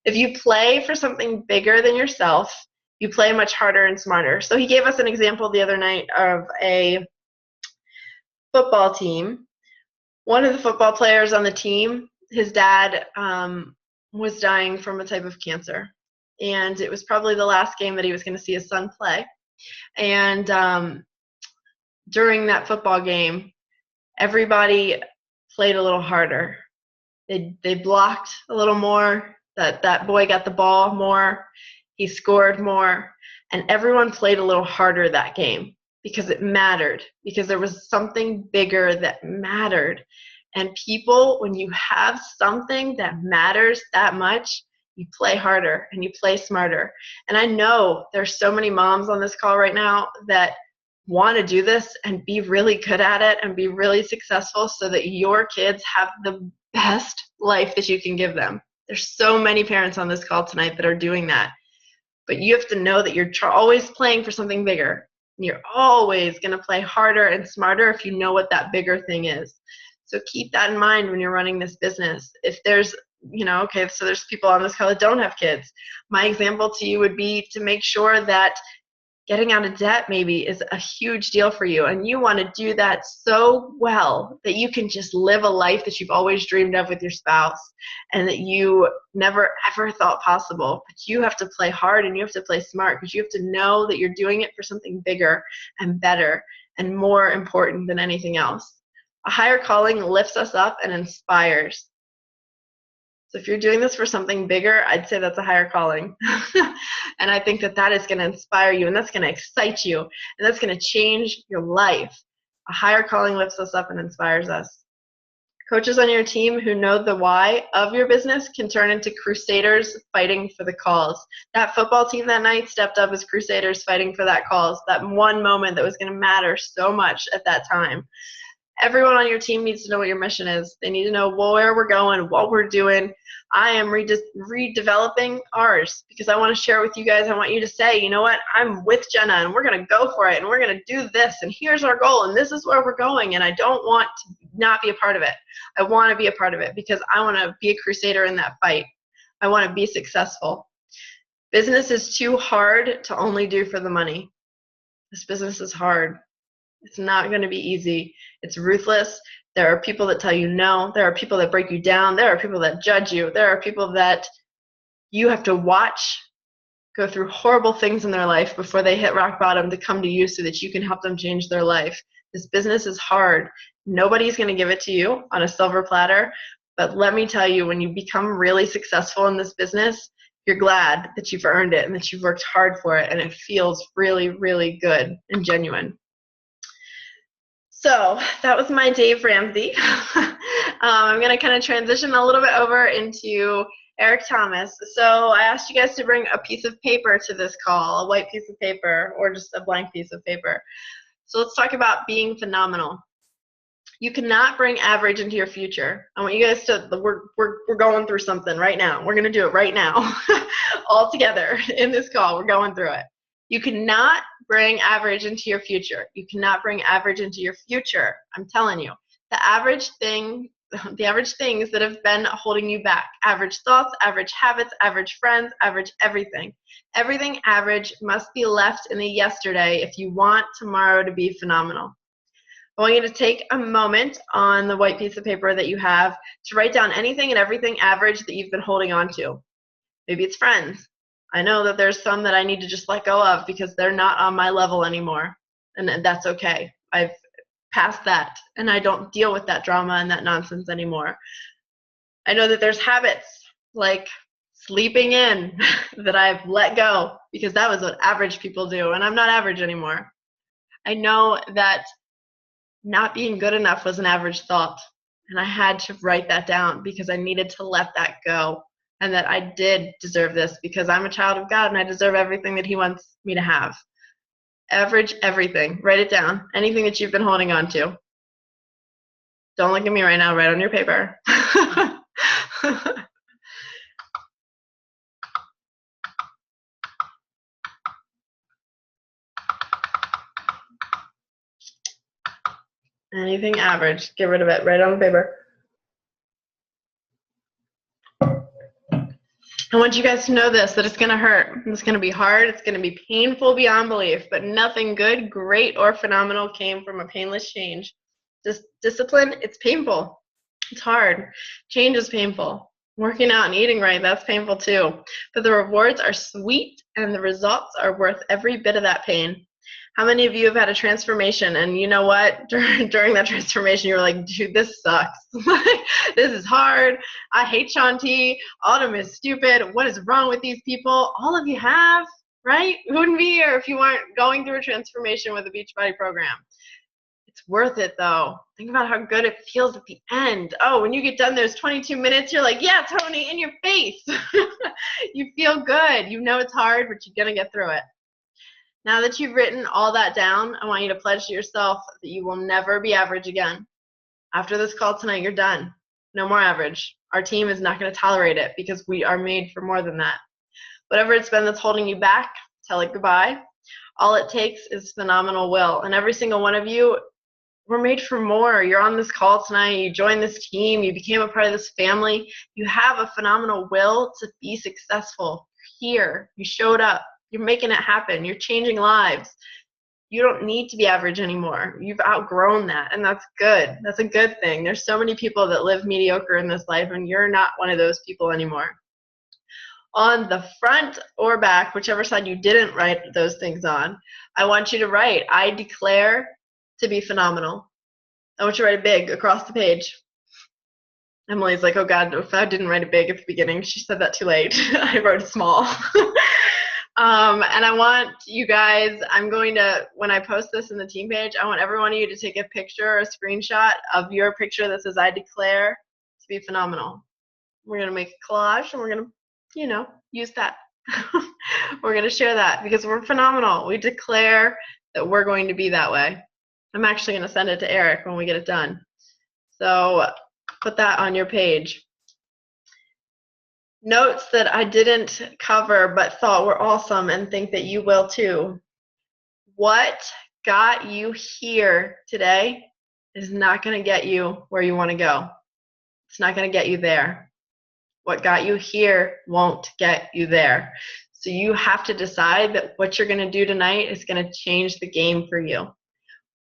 If you play for something bigger than yourself, you play much harder and smarter. So he gave us an example the other night of a football team. One of the football players on the team, his dad was dying from a type of cancer. And it was probably the last game that he was going to see his son play. And during that football game, everybody played a little harder. They blocked a little more. That boy got the ball more. He scored more. And everyone played a little harder that game because it mattered, because there was something bigger that mattered. And people, when you have something that matters that much, you play harder and you play smarter. And I know there's so many moms on this call right now that want to do this and be really good at it and be really successful so that your kids have the best life that you can give them. There's so many parents on this call tonight that are doing that. But you have to know that you're always playing for something bigger. You're always going to play harder and smarter if you know what that bigger thing is. So keep that in mind when you're running this business. If there's, okay, so there's people on this call that don't have kids. My example to you would be to make sure that getting out of debt maybe is a huge deal for you, and you want to do that so well that you can just live a life that you've always dreamed of with your spouse and that you never ever thought possible. But you have to play hard and you have to play smart, because you have to know that you're doing it for something bigger and better and more important than anything else. A higher calling lifts us up and inspires. So if you're doing this for something bigger, I'd say that's a higher calling. And I think that is going to inspire you, and that's going to excite you, and that's going to change your life. A higher calling lifts us up and inspires us. Coaches on your team who know the why of your business can turn into crusaders fighting for the cause. That football team that night stepped up as crusaders fighting for that cause, that one moment that was going to matter so much at that time. Everyone on your team needs to know what your mission is. They need to know where we're going, what we're doing. I am redeveloping ours because I want to share it with you guys. I want you to say, you know what, I'm with Jenna and we're going to go for it and we're going to do this and here's our goal and this is where we're going, and I don't want to not be a part of it. I want to be a part of it because I want to be a crusader in that fight. I want to be successful. Business is too hard to only do for the money. This business is hard. It's not going to be easy. It's ruthless. There are people that tell you no. There are people that break you down. There are people that judge you. There are people that you have to watch go through horrible things in their life before they hit rock bottom to come to you so that you can help them change their life. This business is hard. Nobody's going to give it to you on a silver platter. But let me tell you, when you become really successful in this business, you're glad that you've earned it and that you've worked hard for it, and it feels really, really good and genuine. So that was my Dave Ramsey. I'm going to kind of transition a little bit over into Eric Thomas. So I asked you guys to bring a piece of paper to this call, a white piece of paper or just a blank piece of paper. So let's talk about being phenomenal. You cannot bring average into your future. I want you guys to, we're going through something right now. We're going to do it right now. All together in this call, we're going through it. You cannot bring average into your future. You cannot bring average into your future. I'm telling you, the average things that have been holding you back, average thoughts, average habits, average friends, average everything. Everything average must be left in the yesterday if you want tomorrow to be phenomenal. I want you to take a moment on the white piece of paper that you have to write down anything and everything average that you've been holding on to. Maybe it's friends. I know that there's some that I need to just let go of because they're not on my level anymore, and that's okay. I've passed that, and I don't deal with that drama and that nonsense anymore. I know that there's habits like sleeping in that I've let go because that was what average people do, and I'm not average anymore. I know that not being good enough was an average thought, and I had to write that down because I needed to let that go. And that I did deserve this because I'm a child of God and I deserve everything that He wants me to have. Average everything. Write it down. Anything that you've been holding on to. Don't look at me right now. Write on your paper. Anything average. Get rid of it. Write it on the paper. I want you guys to know this, that it's going to hurt. It's going to be hard. It's going to be painful beyond belief, but nothing good, great, or phenomenal came from a painless change. Just discipline, it's painful. It's hard. Change is painful. Working out and eating right, that's painful too. But the rewards are sweet and the results are worth every bit of that pain. How many of you have had a transformation and you know what? During that transformation, you were like, dude, this sucks. This is hard. I hate Shanti. Autumn is stupid. What is wrong with these people? All of you have, right? You wouldn't be here if you weren't going through a transformation with the Beachbody program. It's worth it, though. Think about how good it feels at the end. Oh, when you get done those 22 minutes, you're like, yeah, Tony, in your face. You feel good. You know it's hard, but you're going to get through it. Now that you've written all that down, I want you to pledge to yourself that you will never be average again. After this call tonight, you're done. No more average. Our team is not going to tolerate it because we are made for more than that. Whatever it's been that's holding you back, tell it goodbye. All it takes is phenomenal will. And every single one of you, we're made for more. You're on this call tonight. You joined this team. You became a part of this family. You have a phenomenal will to be successful. Here, you showed up. You're making it happen. You're changing lives. You don't need to be average anymore. You've outgrown that, and that's good. That's a good thing. There's so many people that live mediocre in this life, and you're not one of those people anymore. On the front or back, whichever side you didn't write those things on, I want you to write, I declare to be phenomenal. I want you to write it big across the page. Emily's like, oh God, if I didn't write it big at the beginning, she said that too late. I wrote it small. And I want you guys, I'm going to, when I post this in the team page, I want every one of you to take a picture or a screenshot of your picture that says, I declare to be phenomenal. We're going to make a collage and we're going to, use that. We're going to share that because we're phenomenal. We declare that we're going to be that way. I'm actually going to send it to Eric when we get it done. So put that on your page. Notes that I didn't cover but thought were awesome and think that you will too. What got you here today is not going to get you where you want to go. It's not going to get you there. What got you here won't get you there. So you have to decide that what you're going to do tonight is going to change the game for you.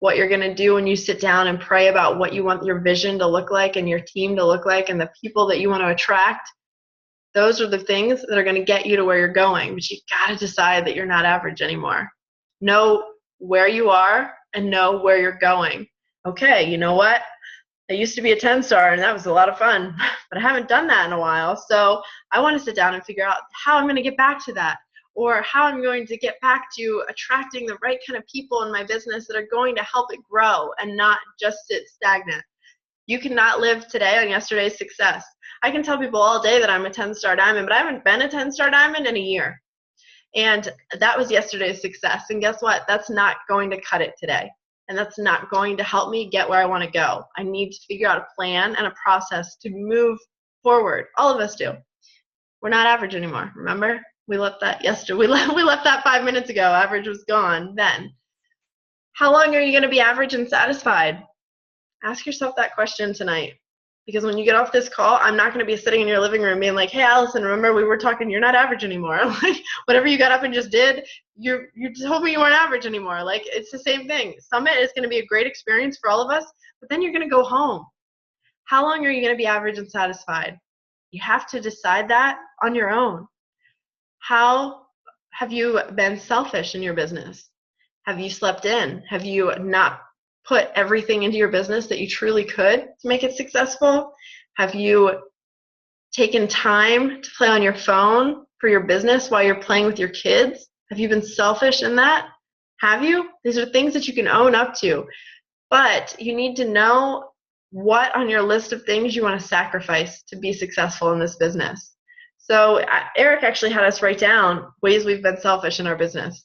What you're going to do when you sit down and pray about what you want your vision to look like and your team to look like and the people that you want to attract, those are the things that are going to get you to where you're going. But you got to decide that you're not average anymore. Know where you are and know where you're going. Okay, you know what? I used to be a 10-star and that was a lot of fun, but I haven't done that in a while. So I want to sit down and figure out how I'm going to get back to that, or how I'm going to get back to attracting the right kind of people in my business that are going to help it grow and not just sit stagnant. You cannot live today on yesterday's success. I can tell people all day that I'm a 10-star diamond, but I haven't been a 10-star diamond in a year. And that was yesterday's success. And guess what? That's not going to cut it today. And that's not going to help me get where I want to go. I need to figure out a plan and a process to move forward. All of us do. We're not average anymore. Remember? We left that yesterday. We left that 5 minutes ago. Average was gone then. How long are you going to be average and satisfied? Ask yourself that question tonight. Because when you get off this call, I'm not going to be sitting in your living room being like, hey, Allison, remember we were talking, you're not average anymore. Like, whatever you got up and just did, you told me you weren't average anymore. Like, it's the same thing. Summit is going to be a great experience for all of us, but then you're going to go home. How long are you going to be average and satisfied? You have to decide that on your own. How have you been selfish in your business? Have you slept in? Have you not put everything into your business that you truly could to make it successful? Have you taken time to play on your phone for your business while you're playing with your kids? Have you been selfish in that? Have you? These are things that you can own up to. But you need to know what on your list of things you want to sacrifice to be successful in this business. So Eric actually had us write down ways we've been selfish in our business.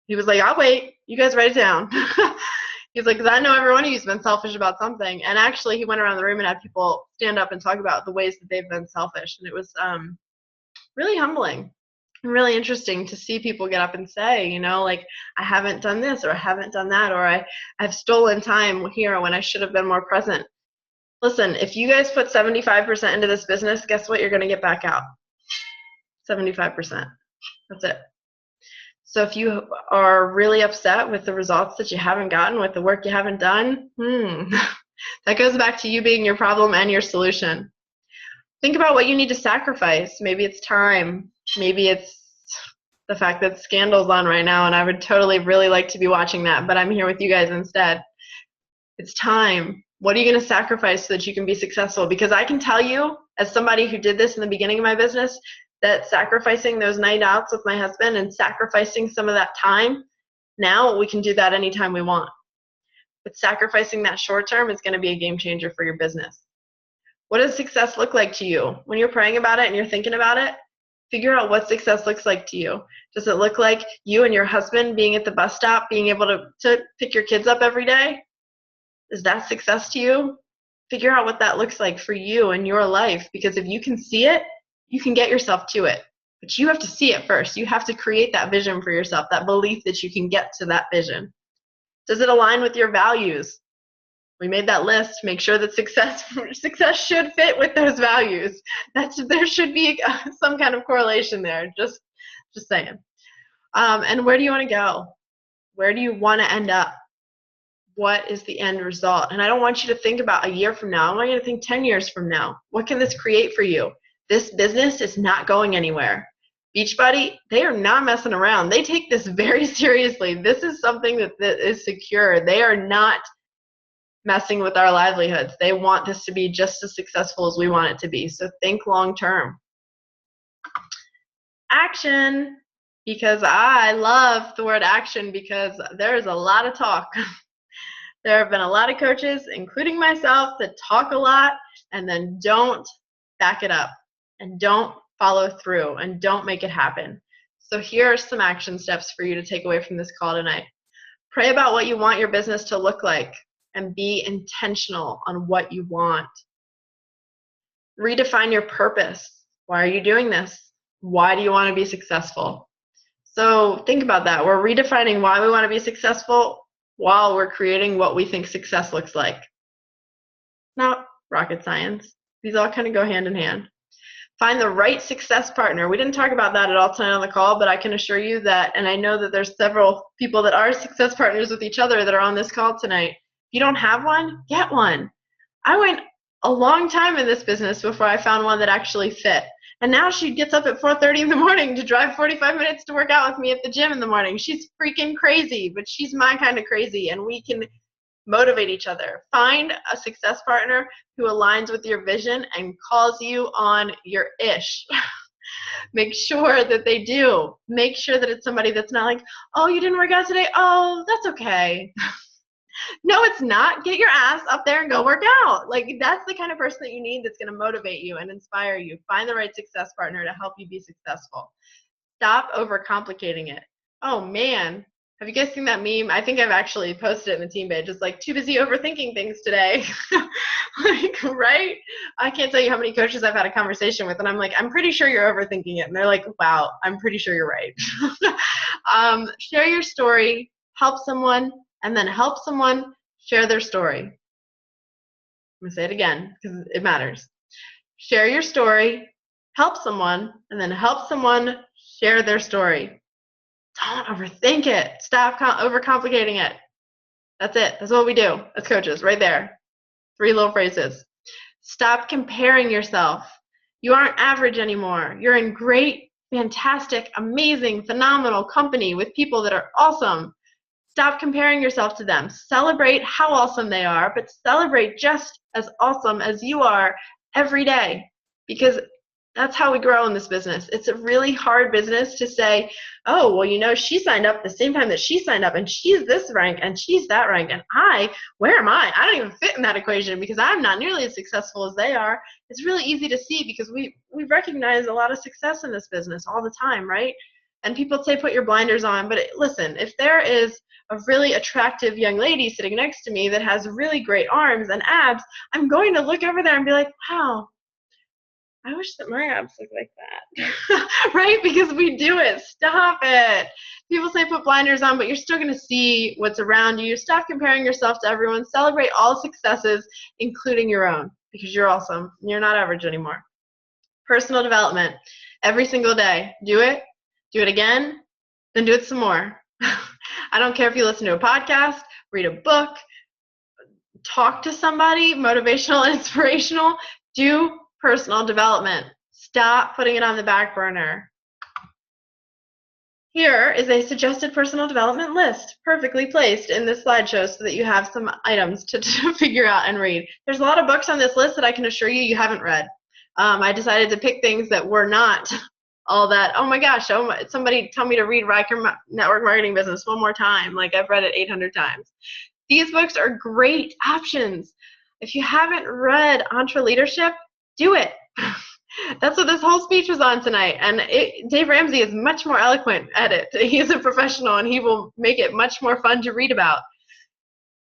He was like, I'll wait. You guys write it down. He's like, because I know every one of you has been selfish about something. And actually, he went around the room and had people stand up and talk about the ways that they've been selfish. And it was really humbling and really interesting to see people get up and say, like, I haven't done this or I haven't done that, or I've stolen time here when I should have been more present. Listen, if you guys put 75% into this business, guess what you're going to get back out? 75%. That's it. So if you are really upset with the results that you haven't gotten, with the work you haven't done, that goes back to you being your problem and your solution. Think about what you need to sacrifice. Maybe it's time. Maybe it's the fact that Scandal's on right now, and I would totally really like to be watching that, but I'm here with you guys instead. It's time. What are you going to sacrifice so that you can be successful? Because I can tell you, as somebody who did this in the beginning of my business, that sacrificing those night outs with my husband and sacrificing some of that time, now we can do that anytime we want. But sacrificing that short term is going to be a game changer for your business. What does success look like to you? When you're praying about it and you're thinking about it, figure out what success looks like to you. Does it look like you and your husband being at the bus stop, being able to pick your kids up every day? Is that success to you? Figure out what that looks like for you in your life, because if you can see it, you can get yourself to it. But you have to see it first. You have to create that vision for yourself, that belief that you can get to that vision. Does it align with your values? We made that list. Make sure that success should fit with those values. There should be some kind of correlation there. Just saying. And where do you want to go? Where do you want to end up? What is the end result? And I don't want you to think about a year from now. I want you to think 10 years from now. What can this create for you? This business is not going anywhere. Beachbody, they are not messing around. They take this very seriously. This is something that is secure. They are not messing with our livelihoods. They want this to be just as successful as we want it to be. So think long term. Action, because I love the word action, because there's a lot of talk. There have been a lot of coaches, including myself, that talk a lot and then don't back it up and don't follow through and don't make it happen. So here are some action steps for you to take away from this call tonight. Pray about what you want your business to look like and be intentional on what you want. Redefine your purpose. Why are you doing this? Why do you want to be successful? So think about that. We're redefining why we want to be successful while we're creating what we think success looks like. Not rocket science. These all kind of go hand in hand. Find the right success partner. We didn't talk about that at all tonight on the call, but I can assure you that, and I know that there's several people that are success partners with each other that are on this call tonight. If you don't have one, get one. I went a long time in this business before I found one that actually fit. And now she gets up at 4:30 in the morning to drive 45 minutes to work out with me at the gym in the morning. She's freaking crazy, but she's my kind of crazy, and we can motivate each other. Find a success partner who aligns with your vision and calls you on your ish. Make sure that they do. Make sure that it's somebody that's not like, oh, you didn't work out today? Oh, that's okay. No, it's not. Get your ass up there and go work out. Like, that's the kind of person that you need that's going to motivate you and inspire you. Find the right success partner to help you be successful. Stop overcomplicating it. Oh, man. Have you guys seen that meme? I think I've actually posted it in the team page. It's like, too busy overthinking things today. Like, right? I can't tell you how many coaches I've had a conversation with, and I'm like, I'm pretty sure you're overthinking it. And they're like, wow, I'm pretty sure you're right. Share your story, help someone, and then help someone share their story. I'm going to say it again because it matters. Share your story, help someone, and then help someone share their story. Don't overthink it. Stop overcomplicating it. That's it. That's what we do as coaches, right there. 3 little phrases. Stop comparing yourself. You aren't average anymore. You're in great, fantastic, amazing, phenomenal company with people that are awesome. Stop comparing yourself to them. Celebrate how awesome they are, but celebrate just as awesome as you are every day, because that's how we grow in this business. It's a really hard business to say, oh, well, you know, she signed up the same time that she signed up, and she's this rank, and she's that rank, and where am I? I don't even fit in that equation because I'm not nearly as successful as they are. It's really easy to see because we recognize a lot of success in this business all the time, right? And people say put your blinders on, but listen, if there is a really attractive young lady sitting next to me that has really great arms and abs, I'm going to look over there and be like, wow, I wish that my abs looked like that, right? Because we do it. Stop it. People say put blinders on, but you're still going to see what's around you. Stop comparing yourself to everyone. Celebrate all successes, including your own, because you're awesome. You're not average anymore. Personal development. Every single day. Do it. Do it again. Then do it some more. I don't care if you listen to a podcast, read a book, talk to somebody, motivational, inspirational. Do personal development. Stop putting it on the back burner. Here is a suggested personal development list, perfectly placed in this slideshow so that you have some items to figure out and read. There's a lot of books on this list that I can assure you haven't read. I decided to pick things that were not all that, oh my gosh, somebody tell me to read Riker Network Marketing Business one more time. Like, I've read it 800 times. These books are great options. If you haven't read EntreLeadership, do it. That's what this whole speech was on tonight. And Dave Ramsey is much more eloquent at it. He's a professional, and he will make it much more fun to read about.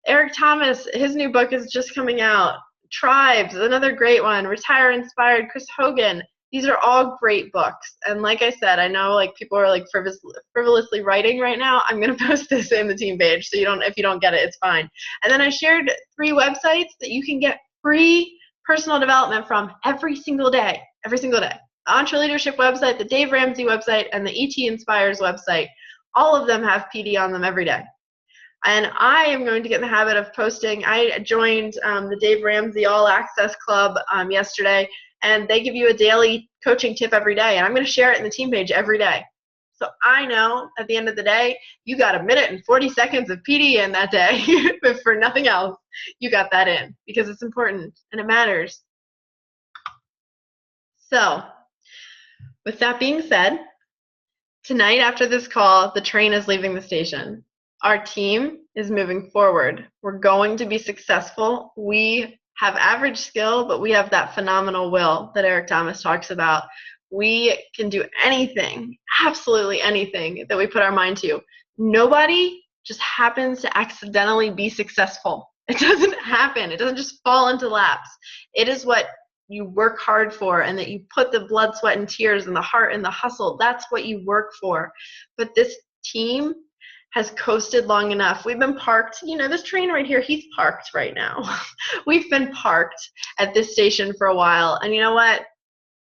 Eric Thomas, his new book is just coming out. Tribes, another great one. Retire Inspired, Chris Hogan. These are all great books. And like I said, I know like people are like frivolously writing right now. I'm going to post this in the team page, so if you don't get it, it's fine. And then I shared 3 websites that you can get free personal development from every single day. Every single day. The EntreLeadership website, the Dave Ramsey website, and the ET Inspires website. All of them have PD on them every day. And I am going to get in the habit of posting. I joined the Dave Ramsey All Access Club yesterday, and they give you a daily coaching tip every day. And I'm going to share it in the team page every day. So I know at the end of the day, you got 1 minute and 40 seconds of PD in that day. But for nothing else, you got that in because it's important and it matters. So with that being said, tonight after this call, the train is leaving the station. Our team is moving forward. We're going to be successful. We have average skill, but we have that phenomenal will that Eric Thomas talks about. We can do anything, absolutely anything that we put our mind to. Nobody just happens to accidentally be successful. It doesn't happen. It doesn't just fall into laps. It is what you work hard for, and that you put the blood, sweat, and tears and the heart and the hustle. That's what you work for. But this team has coasted long enough. We've been parked, this train right here, he's parked right now. We've been parked at this station for a while, and you know what?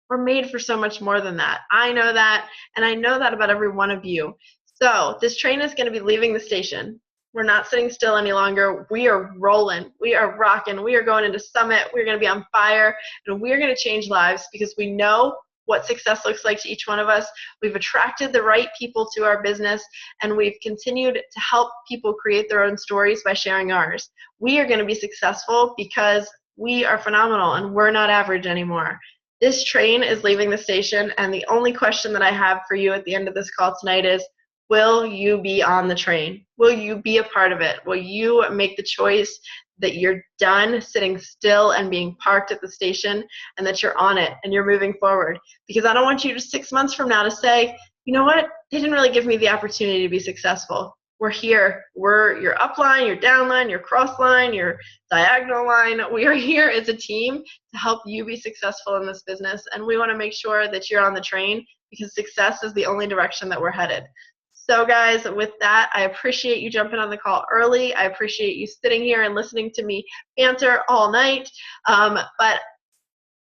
We're made for so much more than that. I know that, and I know that about every one of you. So this train is going to be leaving the station. We're not sitting still any longer. We are rolling. We are rocking. We are going into Summit. We're going to be on fire, and we're going to change lives because we know what success looks like to each one of us. We've attracted the right people to our business, and we've continued to help people create their own stories by sharing ours. We are going to be successful because we are phenomenal, and we're not average anymore. This train is leaving the station, and the only question that I have for you at the end of this call tonight is, will you be on the train? Will you be a part of it? Will you make the choice that you're done sitting still and being parked at the station, and that you're on it and you're moving forward? Because I don't want you just 6 months from now to say, you know what, they didn't really give me the opportunity to be successful. We're here. We're your upline, your downline, your cross line, your diagonal line. We are here as a team to help you be successful in this business, and we want to make sure that you're on the train because success is the only direction that we're headed. So guys, with that, I appreciate you jumping on the call early. I appreciate you sitting here and listening to me banter all night. But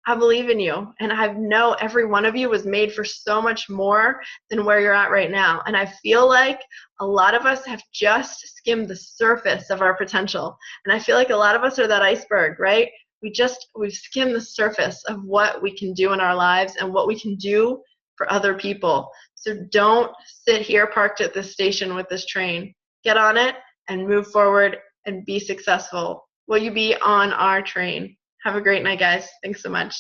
I believe in you, and I know every one of you was made for so much more than where you're at right now. And I feel like a lot of us have just skimmed the surface of our potential. And I feel like a lot of us are that iceberg, right? We've skimmed the surface of what we can do in our lives and what we can do for other people. So don't sit here parked at this station with this train. Get on it and move forward and be successful. Will you be on our train? Have a great night, guys. Thanks so much.